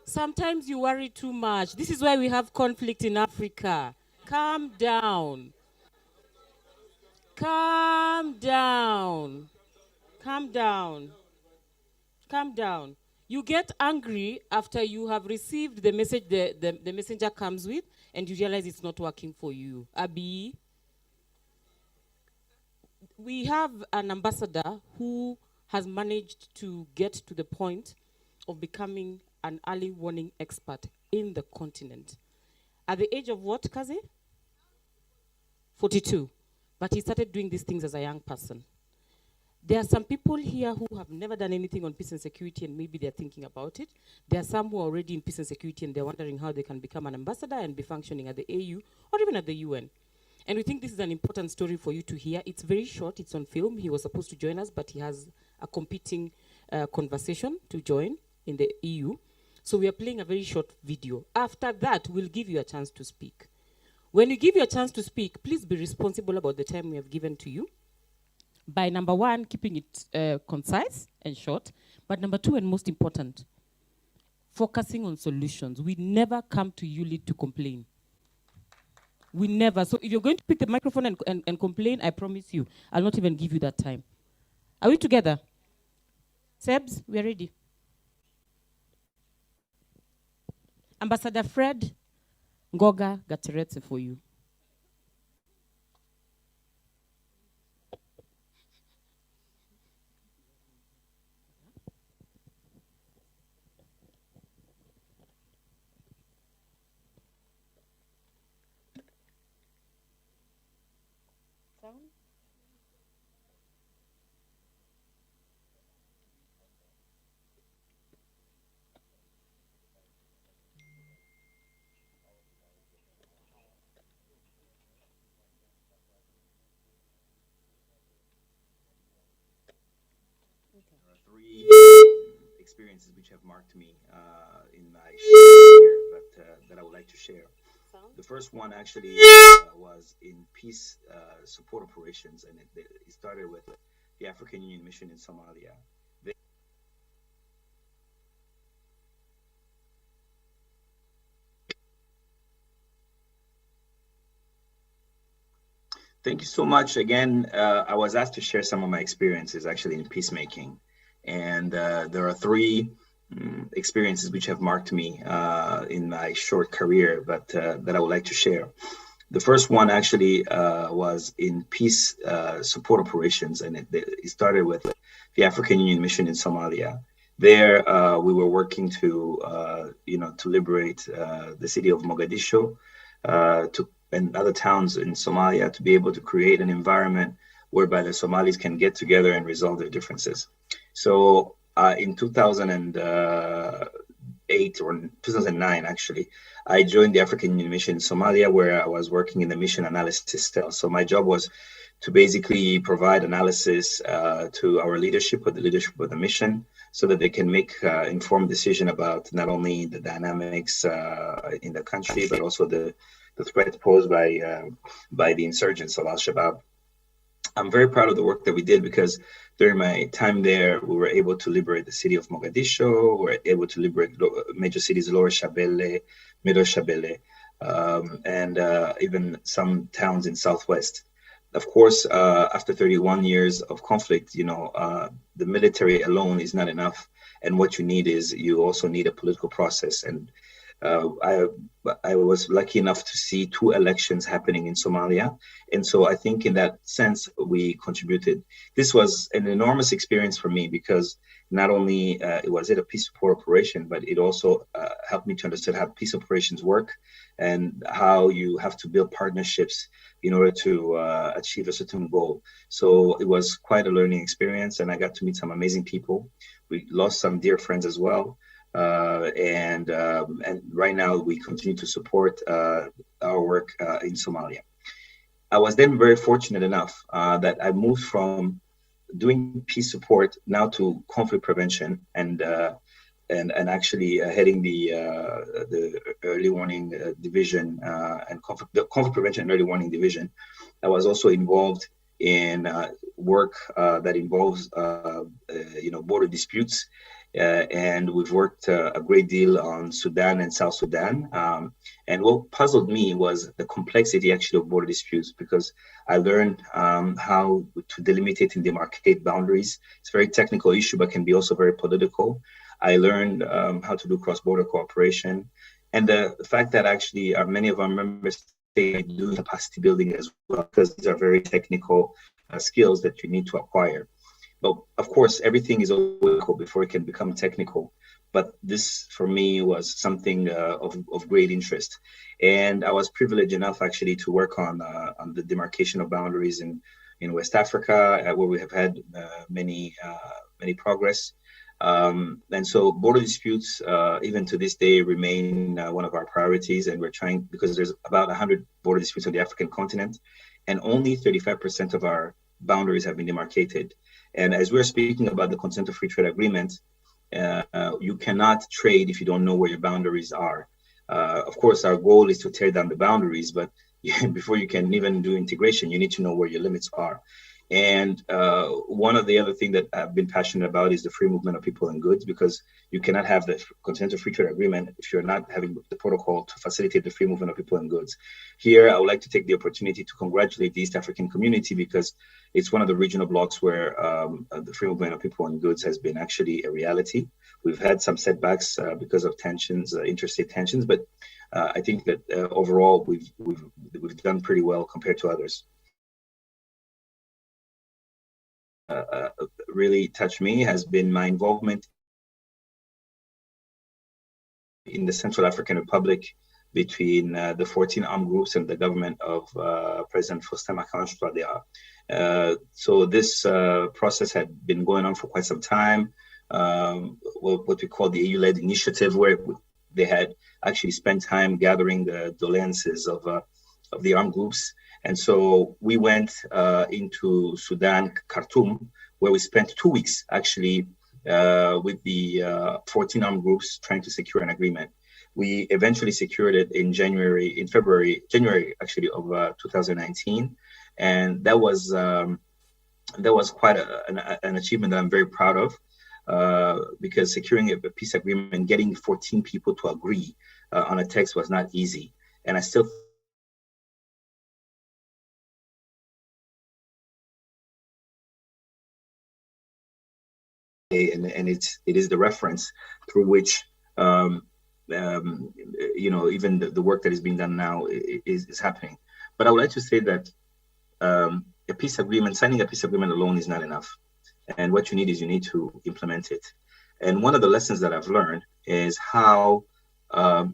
Sometimes you worry too much. This is why we have conflict in Africa. Calm down. Calm down. Calm down. Calm down. You get angry after you have received the message the messenger comes with, and you realize it's not working for you. Abi, we have an ambassador who has managed to get to the point of becoming an early warning expert in the continent. At the age of what, Kazi? 42. But he started doing these things as a young person. There are some people here who have never done anything on peace and security, and maybe they're thinking about it. There are some who are already in peace and security, and they're wondering how they can become an ambassador and be functioning at the AU or even at the UN. And we think this is an important story for you to hear. It's very short. It's on film. He was supposed to join us, but he has a competing conversation to join in the EU. So we are playing a very short video. After that, we'll give you a chance to speak. When you give you a chance to speak, please be responsible about the time we have given to you. By number one, keeping it concise and short. But number two, and most important, focusing on solutions. We never come to ULEAD to complain. We never. So if you're going to pick the microphone and complain, I promise you, I'll not even give you that time. Are we together? Sebs, we are ready. Ambassador Fred Ngoga Gateretse for you. three experiences which have marked me in my career, but that I would like to share. The first one actually was in peace support operations, and it started with the African Union mission in Somalia. Thank you so much. Again, I was asked to share some of my experiences actually in peacemaking. And there are three experiences which have marked me in my short career, but that I would like to share. The first one actually was in peace support operations, and it started with the African Union mission in Somalia. There, we were working to liberate the city of Mogadishu, and other towns in Somalia, to be able to create an environment whereby the Somalis can get together and resolve their differences. So in 2008 or 2009, actually, I joined the African Union mission in Somalia, where I was working in the mission analysis cell. So my job was to basically provide analysis to our leadership or the leadership of the mission, so that they can make informed decision about not only the dynamics in the country, but also the threat posed by the insurgents of Al-Shabaab. I'm very proud of the work that we did, because during my time there, we were able to liberate the city of Mogadishu. We were able to liberate major cities, Lower Shabelle, Middle Shabelle, and even some towns in Southwest. Of course, after 31 years of conflict, the military alone is not enough. And what you need is, you also need a political process. And I was lucky enough to see 2 elections happening in Somalia. And so I think in that sense, we contributed. This was an enormous experience for me, because not only was it a peace support operation, but it also helped me to understand how peace operations work and how you have to build partnerships in order to achieve a certain goal. So it was quite a learning experience, and I got to meet some amazing people. We lost some dear friends as well. And right now we continue to support our work in Somalia. I was then very fortunate enough that I moved from doing peace support now to conflict prevention, and actually heading the early warning division and the conflict prevention and early warning division. I was also involved in work that involves border disputes. And we've worked a great deal on Sudan and South Sudan. And what puzzled me was the complexity actually of border disputes, because I learned how to delimitate and demarcate boundaries. It's a very technical issue, but can be also very political. I learned how to do cross-border cooperation. And the fact that actually many of our member states do capacity building as well, because these are very technical skills that you need to acquire. But of course, everything is always before it can become technical. But this, for me, was something of great interest. And I was privileged enough actually to work on the demarcation of boundaries in West Africa, where we have had many progress. And so border disputes, even to this day, remain one of our priorities. And we're trying, because there's about 100 border disputes on the African continent, and only 35% of our boundaries have been demarcated. And as we're speaking about the consent of free trade agreement, you cannot trade if you don't know where your boundaries are. Of course, our goal is to tear down the boundaries, but before you can even do integration, you need to know where your limits are. And one of the other things that I've been passionate about is the free movement of people and goods, because you cannot have the consent of free trade agreement if you're not having the protocol to facilitate the free movement of people and goods. Here, I would like to take the opportunity to congratulate the East African community, because it's one of the regional blocks where the free movement of people and goods has been actually a reality. We've had some setbacks because of tensions, interstate tensions, but I think that overall we've done pretty well compared to others. Really touched me has been my involvement in the Central African Republic between the 14 armed groups and the government of President Faustin Archange Touadéra. So this process had been going on for quite some time. What we call the EU-led initiative, where they had actually spent time gathering the doléances of the armed groups. And so we went into Sudan, Khartoum, where we spent 2 weeks actually with the 14 armed groups trying to secure an agreement. We eventually secured it in January actually of 2019, and that was quite an achievement that I'm very proud of, because securing a peace agreement, getting 14 people to agree on a text was not easy, and I still and it is the reference through which even the work that is being done now is happening. But I would like to say that a peace agreement, signing a peace agreement alone is not enough. And what you need is you need to implement it. And one of the lessons that I've learned is how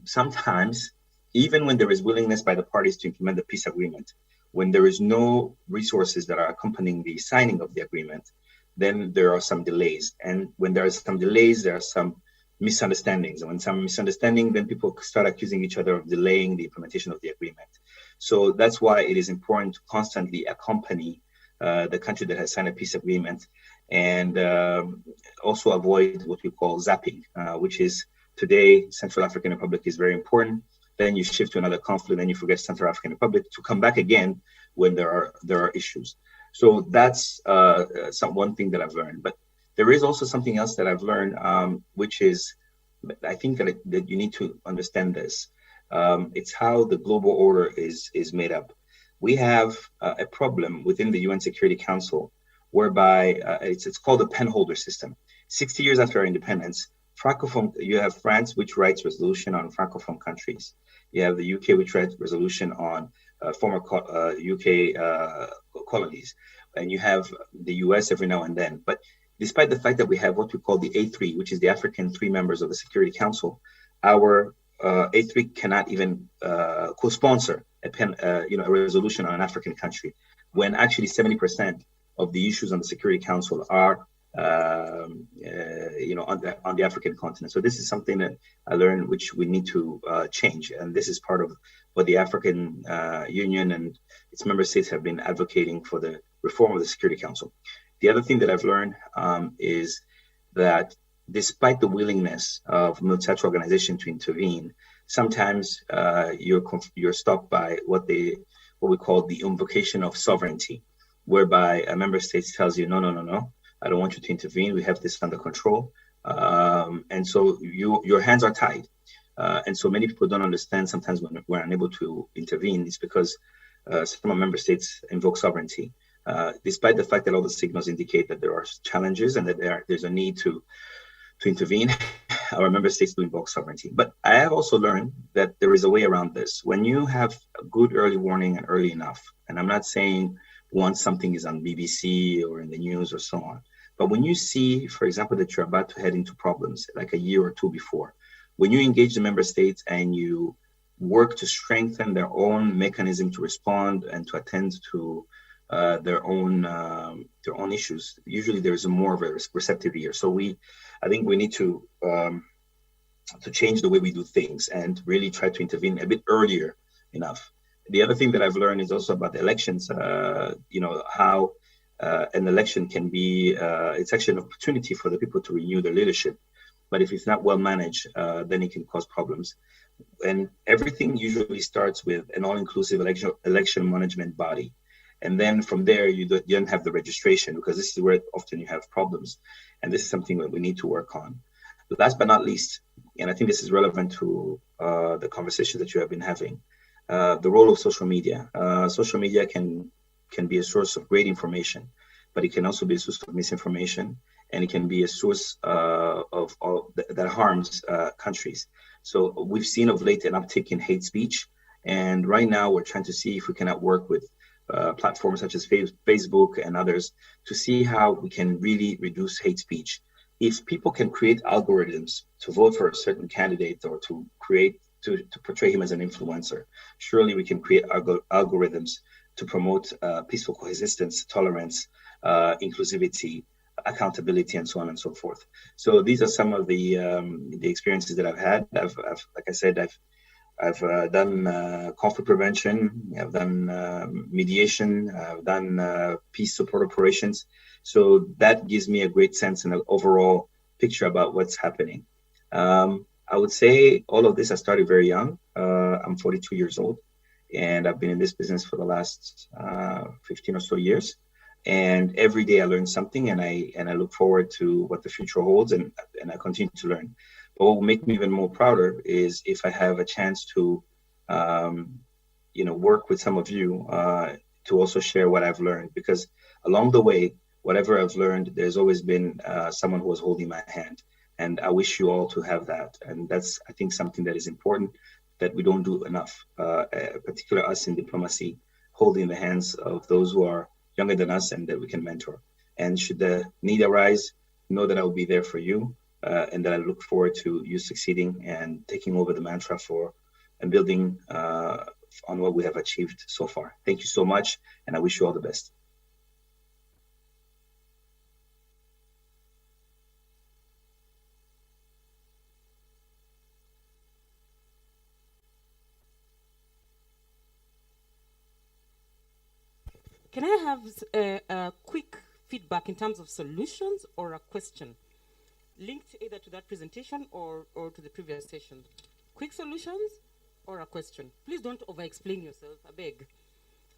sometimes, even when there is willingness by the parties to implement the peace agreement, when there is no resources that are accompanying the signing of the agreement, then there are some delays. And when there are some delays, there are some misunderstandings. And when some misunderstanding, then people start accusing each other of delaying the implementation of the agreement. So that's why it is important to constantly accompany the country that has signed a peace agreement, and also avoid what we call zapping, which is today Central African Republic is very important. Then you shift to another conflict, then you forget Central African Republic to come back again when there are issues. So that's one thing that I've learned. But there is also something else that I've learned, which is, I think that you need to understand this. It's how the global order is made up. We have a problem within the UN Security Council, whereby it's called the penholder system. 60 years after our independence, Francophone, you have France, which writes resolution on Francophone countries. You have the UK, which writes resolution on former UK colonies. And you have the US every now and then. But despite the fact that we have what we call the A3, which is the African 3 members of the Security Council, our A3 cannot even co-sponsor a resolution on an African country, when actually 70% of the issues on the Security Council are on the African continent. So this is something that I learned, which we need to change, and this is part of what the African Union and its member states have been advocating for the reform of the Security Council. The other thing that I've learned is that despite the willingness of multilateral organization to intervene, sometimes you're stopped by what we call the invocation of sovereignty, whereby a member state tells you, no, I don't want you to intervene. We have this under control. And so your hands are tied. And so many people don't understand sometimes when we're unable to intervene, it's because some member states invoke sovereignty, despite the fact that all the signals indicate that there are challenges and that there's a need to intervene. Our member states do invoke sovereignty. But I have also learned that there is a way around this. When you have a good early warning and early enough, and I'm not saying once something is on BBC or in the news or so on, but when you see, for example, that you're about to head into problems like a year or two before, when you engage the member states and you work to strengthen their own mechanism to respond and to attend to their own issues, usually there's more of a receptive ear. So I think we need to change the way we do things and really try to intervene a bit earlier enough. The other thing that I've learned is also about the elections. How an election can be, it's actually an opportunity for the people to renew their leadership. But if it's not well managed, then it can cause problems. And everything usually starts with an all-inclusive election management body. And then from there, you don't have the registration, because this is where often you have problems. And this is something that we need to work on. Last but not least, and I think this is relevant to the conversation that you have been having, the role of social media. Social media can be a source of great information, but it can also be a source of misinformation, and it can be a source that harms countries. So we've seen of late an uptick in hate speech. And right now we're trying to see if we cannot work with platforms such as Facebook and others to see how we can really reduce hate speech. If people can create algorithms to vote for a certain candidate or to portray him as an influencer, surely we can create algorithms to promote peaceful coexistence, tolerance, inclusivity, accountability, and so on and so forth. So these are some of the experiences that I've had. I've like I said, I've done conflict prevention, I've done mediation, I've done peace support operations. So that gives me a great sense and an overall picture about what's happening. I would say all of this has started very young. I'm 42 years old, and I've been in this business for the last 15 or so years. And every day I learn something, and I look forward to what the future holds, and I continue to learn. But what will make me even more prouder is if I have a chance to, work with some of you to also share what I've learned, because along the way, whatever I've learned, there's always been someone who was holding my hand. And I wish you all to have that. And that's, I think, something that is important that we don't do enough, particularly us in diplomacy, holding the hands of those who are younger than us and that we can mentor. And should the need arise, know that I will be there for you, and that I look forward to you succeeding and taking over the mantra for and building on what we have achieved so far. Thank you so much, and I wish you all the best. Can I have a quick feedback in terms of solutions or a question linked either to that presentation or to the previous session? Quick solutions or a question? Please don't over-explain yourself, I beg.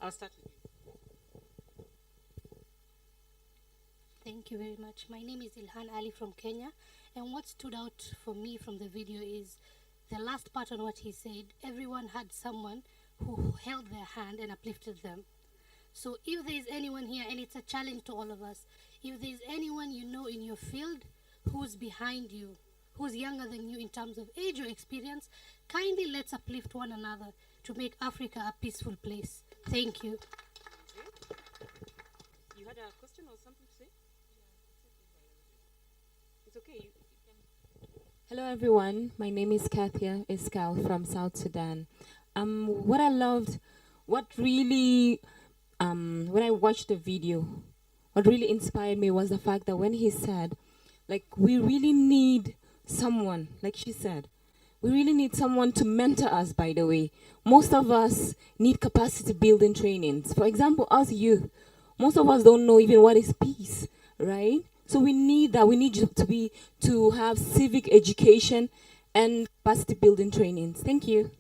I'll start with you. Thank you very much. My name is Ilhan Ali from Kenya, and what stood out for me from the video is the last part on what he said. Everyone had someone who held their hand and uplifted them. So if there is anyone here, and it's a challenge to all of us, if there is anyone you know in your field who's behind you, who's younger than you in terms of age or experience, kindly let's uplift one another to make Africa a peaceful place. Thank you. You had a question or something to say? It's okay. Hello everyone, my name is Kathia Iskal from South Sudan. What I loved, when I watched the video, what really inspired me was the fact that when he said, like, we really need someone, like she said, we really need someone to mentor us, by the way. Most of us need capacity building trainings. For example, us youth, most of us don't know even what is peace, right? So we need that. We need you to have civic education and capacity building trainings. Thank you.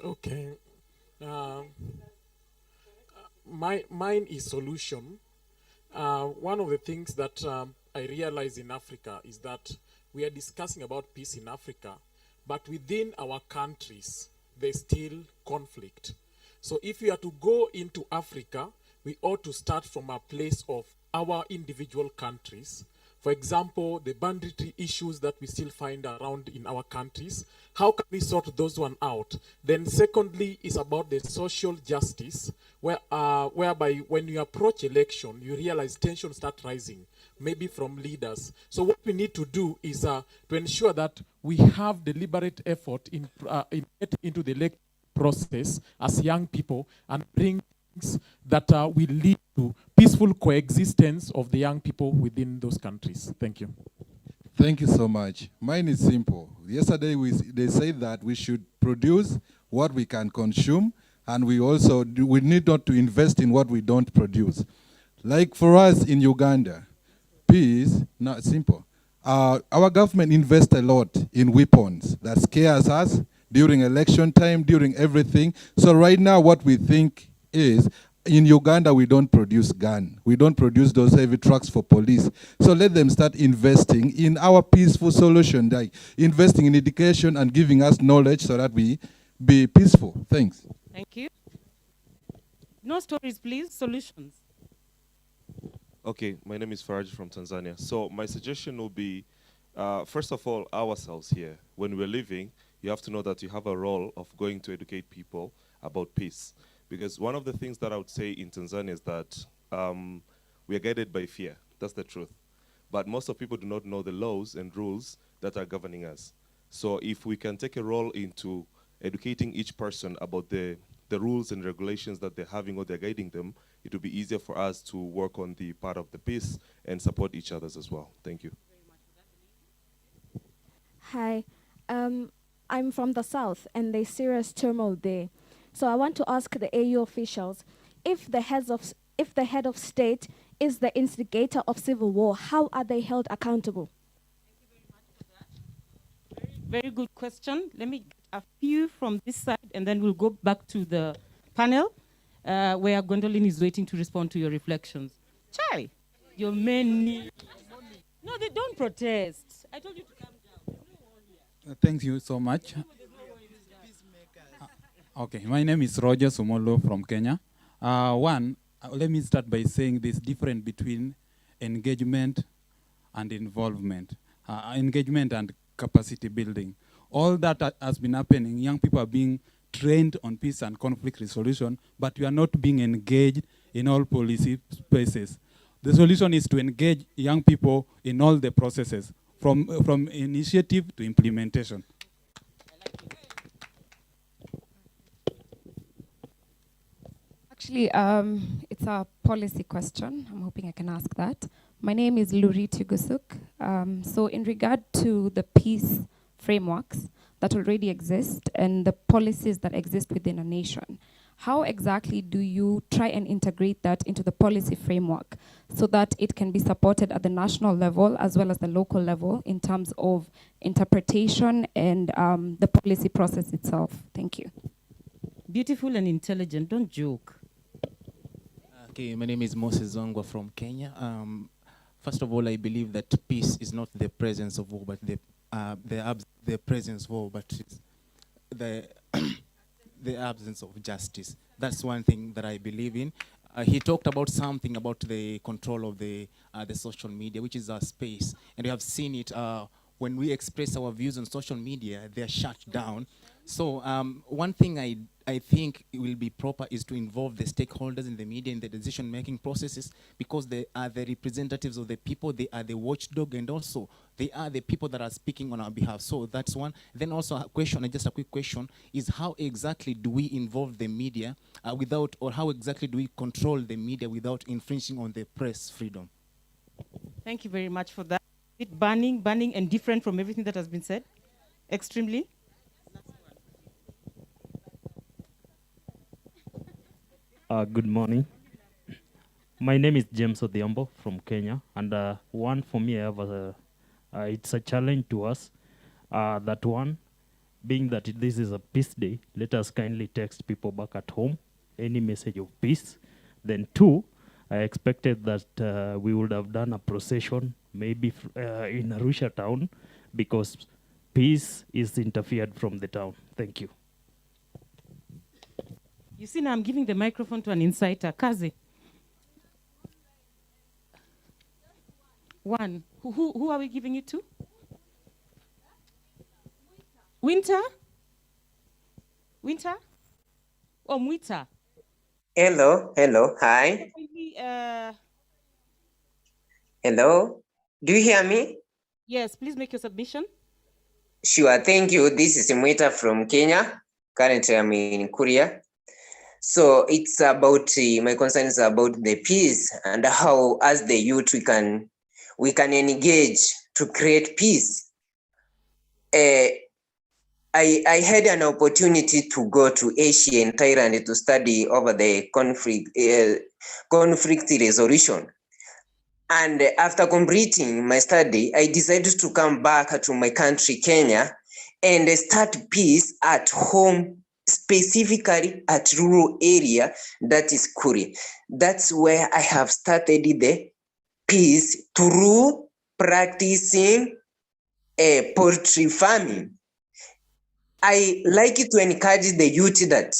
Okay. Mine is solution. One of the things that I realize in Africa is that we are discussing about peace in Africa, but within our countries, there's still conflict. So if we are to go into Africa, we ought to start from a place of our individual countries. For example, the banditry issues that we still find around in our countries, how can we sort those one out? Then secondly is about the social justice, whereby when you approach election, you realize tensions start rising, maybe from leaders. So what we need to do is to ensure that we have deliberate effort in getting into the electoral process as young people and bring things that will lead to peaceful coexistence of the young people within those countries. Thank you. Thank you so much. Mine is simple. Yesterday they said that we should produce what we can consume, and we need not to invest in what we don't produce. Like for us in Uganda, peace, not simple. Our government invests a lot in weapons that scares us during election time, during everything. So right now what we think is, in Uganda, we don't produce gun. We don't produce those heavy trucks for police. So let them start investing in our peaceful solution, like investing in education and giving us knowledge so that we be peaceful. Thanks. Thank you. No stories, please. Solutions. Okay, my name is Faraj from Tanzania. So my suggestion will be, first of all, ourselves here. When we're living, you have to know that you have a role of going to educate people about peace. Because one of the things that I would say in Tanzania is that we are guided by fear. That's the truth. But most of people do not know the laws and rules that are governing us. So if we can take a role into educating each person about the rules and regulations that they're having or they're guiding them, it will be easier for us to work on the part of the peace and support each other as well. Thank you. Hi, I'm from the south and there's serious turmoil there. So I want to ask the AU officials, if the head of state is the instigator of civil war, how are they held accountable? Very good question. Let me get a few from this side, and then we'll go back to the panel, where Gwendolyn is waiting to respond to your reflections. Chai, your men need... No, they don't protest. I told you to calm down. Thank you so much. Okay, my name is Roger Sumolo from Kenya. Let me start by saying this difference between engagement and involvement, engagement and capacity building. All that has been happening. Young people are being trained on peace and conflict resolution, but we are not being engaged in all policy spaces. The solution is to engage young people in all the processes, from initiative to implementation. Actually, it's a policy question. I'm hoping I can ask that. My name is Luri Tugusuk. So in regard to the peace frameworks that already exist and the policies that exist within a nation, how exactly do you try and integrate that into the policy framework so that it can be supported at the national level as well as the local level in terms of interpretation and the policy process itself? Thank you. Beautiful and intelligent, don't joke. Okay, my name is Moses Zongwa from Kenya. First of all, I believe that peace is not the presence of war, but the presence of war, but it's the absence of justice. That's one thing that I believe in. He talked about something about the control of the social media, which is our space, and we have seen it when we express our views on social media, they are shut down. So one thing I think it will be proper is to involve the stakeholders in the media in the decision-making processes, because they are the representatives of the people, they are the watchdog, and also they are the people that are speaking on our behalf. So that's one. Then also a question, just a quick question, is how exactly do we involve the media without, or how exactly do we control the media without infringing on the press freedom? Thank you very much for that. Is it banning and different from everything that has been said? Extremely. Good morning. My name is James Odhiambo from Kenya, and one for me, I have it's a challenge to us. That one, being that this is a peace day, let us kindly text people back at home any message of peace. Then two, I expected that we would have done a procession, maybe in Arusha town, because peace is interfered from the town. Thank you. You see, now I'm giving the microphone to an insider. Kazi. One. Who are we giving it to? Winter? Winter? Oh, Mwita. Hello, hi. Hello, do you hear me? Yes, please make your submission. Sure, thank you. This is Mwita from Kenya. Currently, I'm in Korea. So it's about, my concern is about the peace and how, as the youth, we can engage to create peace. I had an opportunity to go to Asia and Thailand to study over the conflict resolution. And after completing my study, I decided to come back to my country, Kenya, and start peace at home, specifically at rural area, that is Korea. That's where I have started the peace through practicing poultry farming. I like to encourage the youth that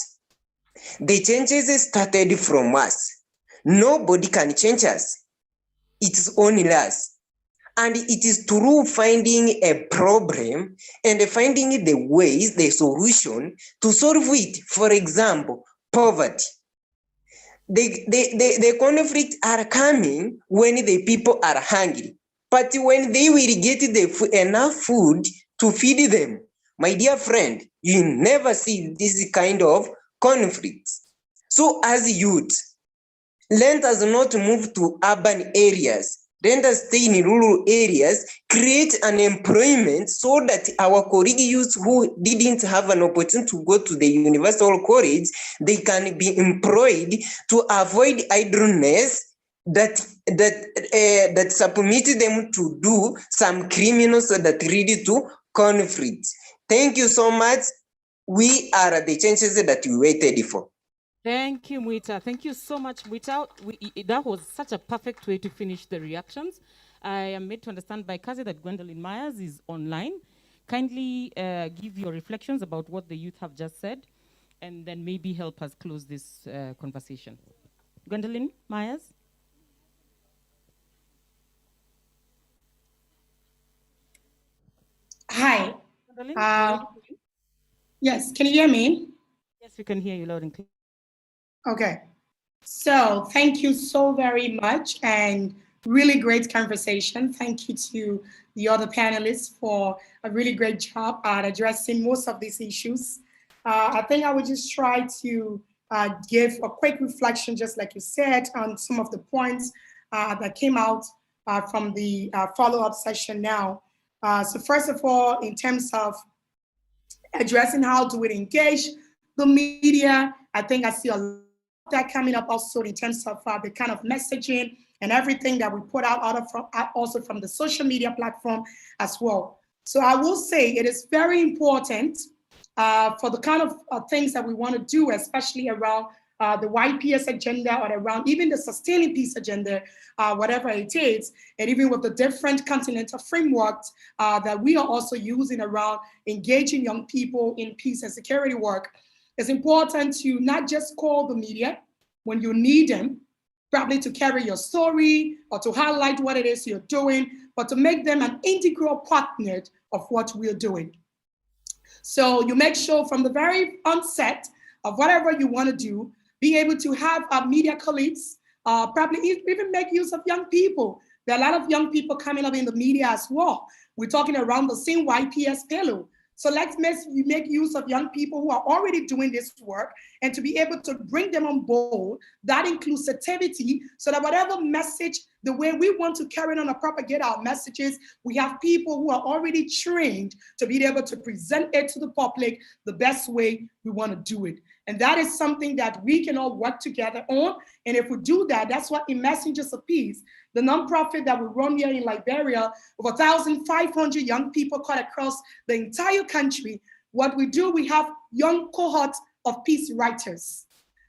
the changes started from us. Nobody can change us. It's only us. And it is through finding a problem and finding the ways, the solution to solve it. For example, poverty. The conflict are coming when the people are hungry. But when they will get enough food to feed them, my dear friend, you never see this kind of conflicts. So as youth, let us not move to urban areas rent a stay in rural areas, create an employment so that our colleague youths who didn't have an opportunity to go to the university or college, they can be employed to avoid idleness that submit them to do some criminals that lead to conflict. Thank you so much. We are the chances that we waited for. Thank you, Mwita. Thank you so much, Mwita. That was such a perfect way to finish the reactions. I am made to understand by Kazi that Gwendolyn Myers is online. Kindly give your reflections about what the youth have just said, and then maybe help us close this conversation. Gwendolyn Myers? Hi. Gwendolyn, Yes, can you hear me? yes, we can hear you loud and clear. Okay. So thank you so very much, and really great conversation. Thank you to the other panelists for a really great job at addressing most of these issues. I think I would just try to give a quick reflection, just like you said, on some of the points that came out from the follow-up session now. So first of all, in terms of addressing how do we engage the media, I think I see a lot of that coming up also in terms of the kind of messaging and everything that we put out also from the social media platform as well. So I will say it is very important for the kind of things that we want to do, especially around the YPS agenda or around even the sustaining peace agenda, whatever it is, and even with the different continental frameworks that we are also using around engaging young people in peace and security work. It's important to not just call the media when you need them, probably to carry your story or to highlight what it is you're doing, but to make them an integral partner of what we're doing. So you make sure from the very onset of whatever you want to do, be able to have our media colleagues, probably even make use of young people. There are a lot of young people coming up in the media as well. We're talking around the same YPS pillow. So let's make use of young people who are already doing this work and to be able to bring them on board, that inclusivity, so that whatever message, the way we want to carry on and propagate our messages, we have people who are already trained to be able to present it to the public the best way we want to do it. And that is something that we can all work together on. And if we do that, that's what in Messengers of Peace, the nonprofit that we run here in Liberia, of 1,500 young people cut across the entire country, what we do, we have young cohorts of peace writers.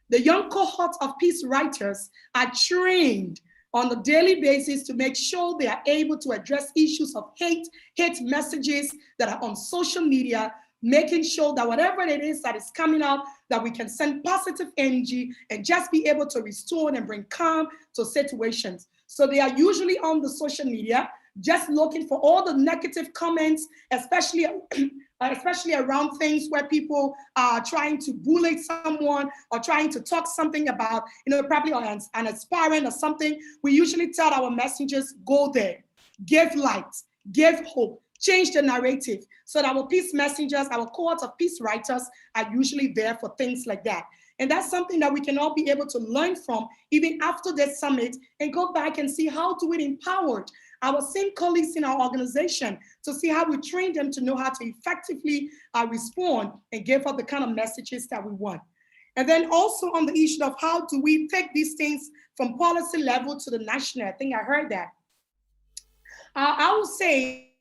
The young cohorts of peace writers are trained on a daily basis to make sure they are able to address issues of hate messages that are on social media, making sure that whatever it is that is coming out, that we can send positive energy and just be able to restore and bring calm to situations. So they are usually on the social media, just looking for all the negative comments, especially around things where people are trying to bully someone or trying to talk something about, probably an aspirant or something. We usually tell our messengers, go there, give light, give hope, change the narrative, so that our peace messengers, our cohorts of peace writers are usually there for things like that. And that's something that we can all be able to learn from even after this summit and go back and see how do we empower our same colleagues in our organization to see how we train them to know how to effectively respond and give out the kind of messages that we want. And then also on the issue of how do we take these things from policy level to the national, I think I heard that. I would say,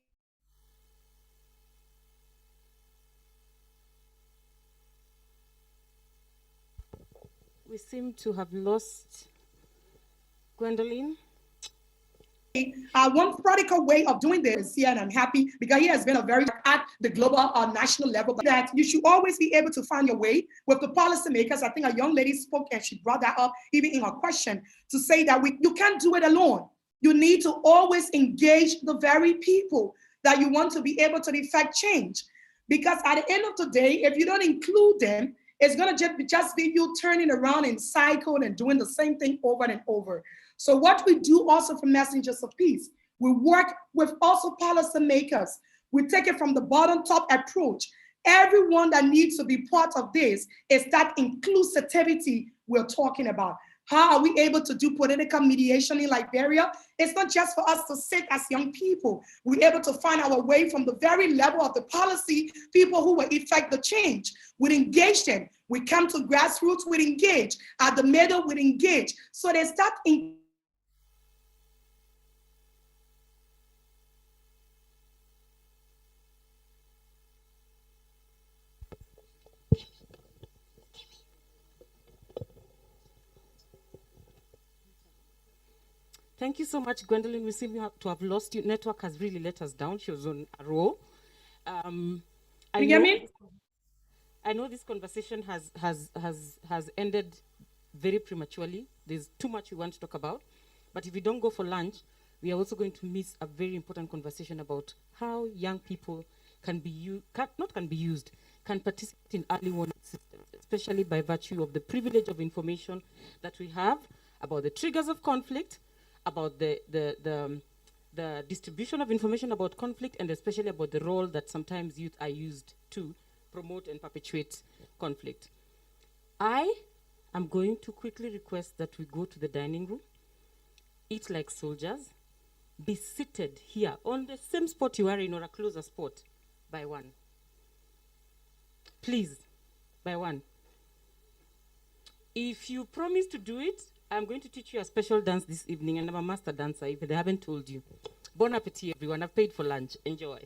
we seem to have lost Gwendolyn. One practical way of doing this here, and I'm happy because he has been a very at the global national level, but that you should always be able to find your way with the policymakers. I think a young lady spoke and she brought that up even in her question to say that you can't do it alone. You need to always engage the very people that you want to be able to effect change. Because at the end of the day, if you don't include them, it's going to just be you turning around in cycle and doing the same thing over and over. So what we do also for Messengers of Peace, we work with also policymakers. We take it from the bottom-top approach. Everyone that needs to be part of this is that inclusivity we're talking about. How are we able to do political mediation in Liberia? It's not just for us to sit as young people. We're able to find our way from the very level of the policy, people who will effect the change. We engage them. We come to grassroots, we engage. At the middle, we engage. So they start in. Thank you so much, Gwendolyn. We seem to have lost you. Network has really let us down. She was on a roll. I know this conversation has ended very prematurely. There's too much we want to talk about. But if we don't go for lunch, we are also going to miss a very important conversation about how young people can participate in early warning systems, especially by virtue of the privilege of information that we have about the triggers of conflict, about the distribution of information about conflict, and especially about the role that sometimes youth are used to promote and perpetuate conflict. I am going to quickly request that we go to the dining room, eat like soldiers, be seated here on the same spot you are in or a closer spot by one. Please, by one. If you promise to do it, I'm going to teach you a special dance this evening, and I'm a master dancer if they haven't told you. Bon appetit, everyone. I've paid for lunch. Enjoy.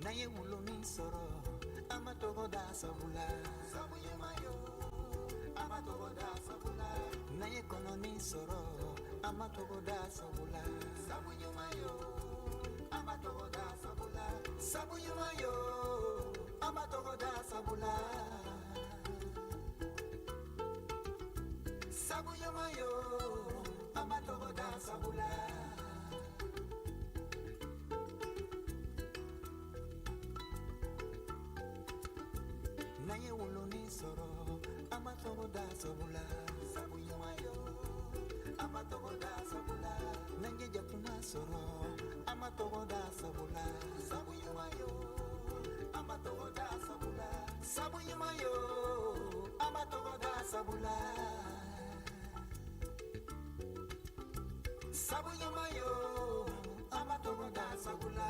naye mulumi soro amatogoda sabula sabuyemayo amatogoda sabula naye kononi soro amatogoda sabula sabuyemayo amatogoda sabula sabuyemayo amatogoda sabula sabuyemayo amatogoda sabula naye wuluni soro amatogoda sabula sabuyemayo amatogoda sabula nange jakuna soro amatogoda sabula sabuyemayo amatogoda sabula sabuyemayo amatogoda sabula sabuyemayo amatogoda sabula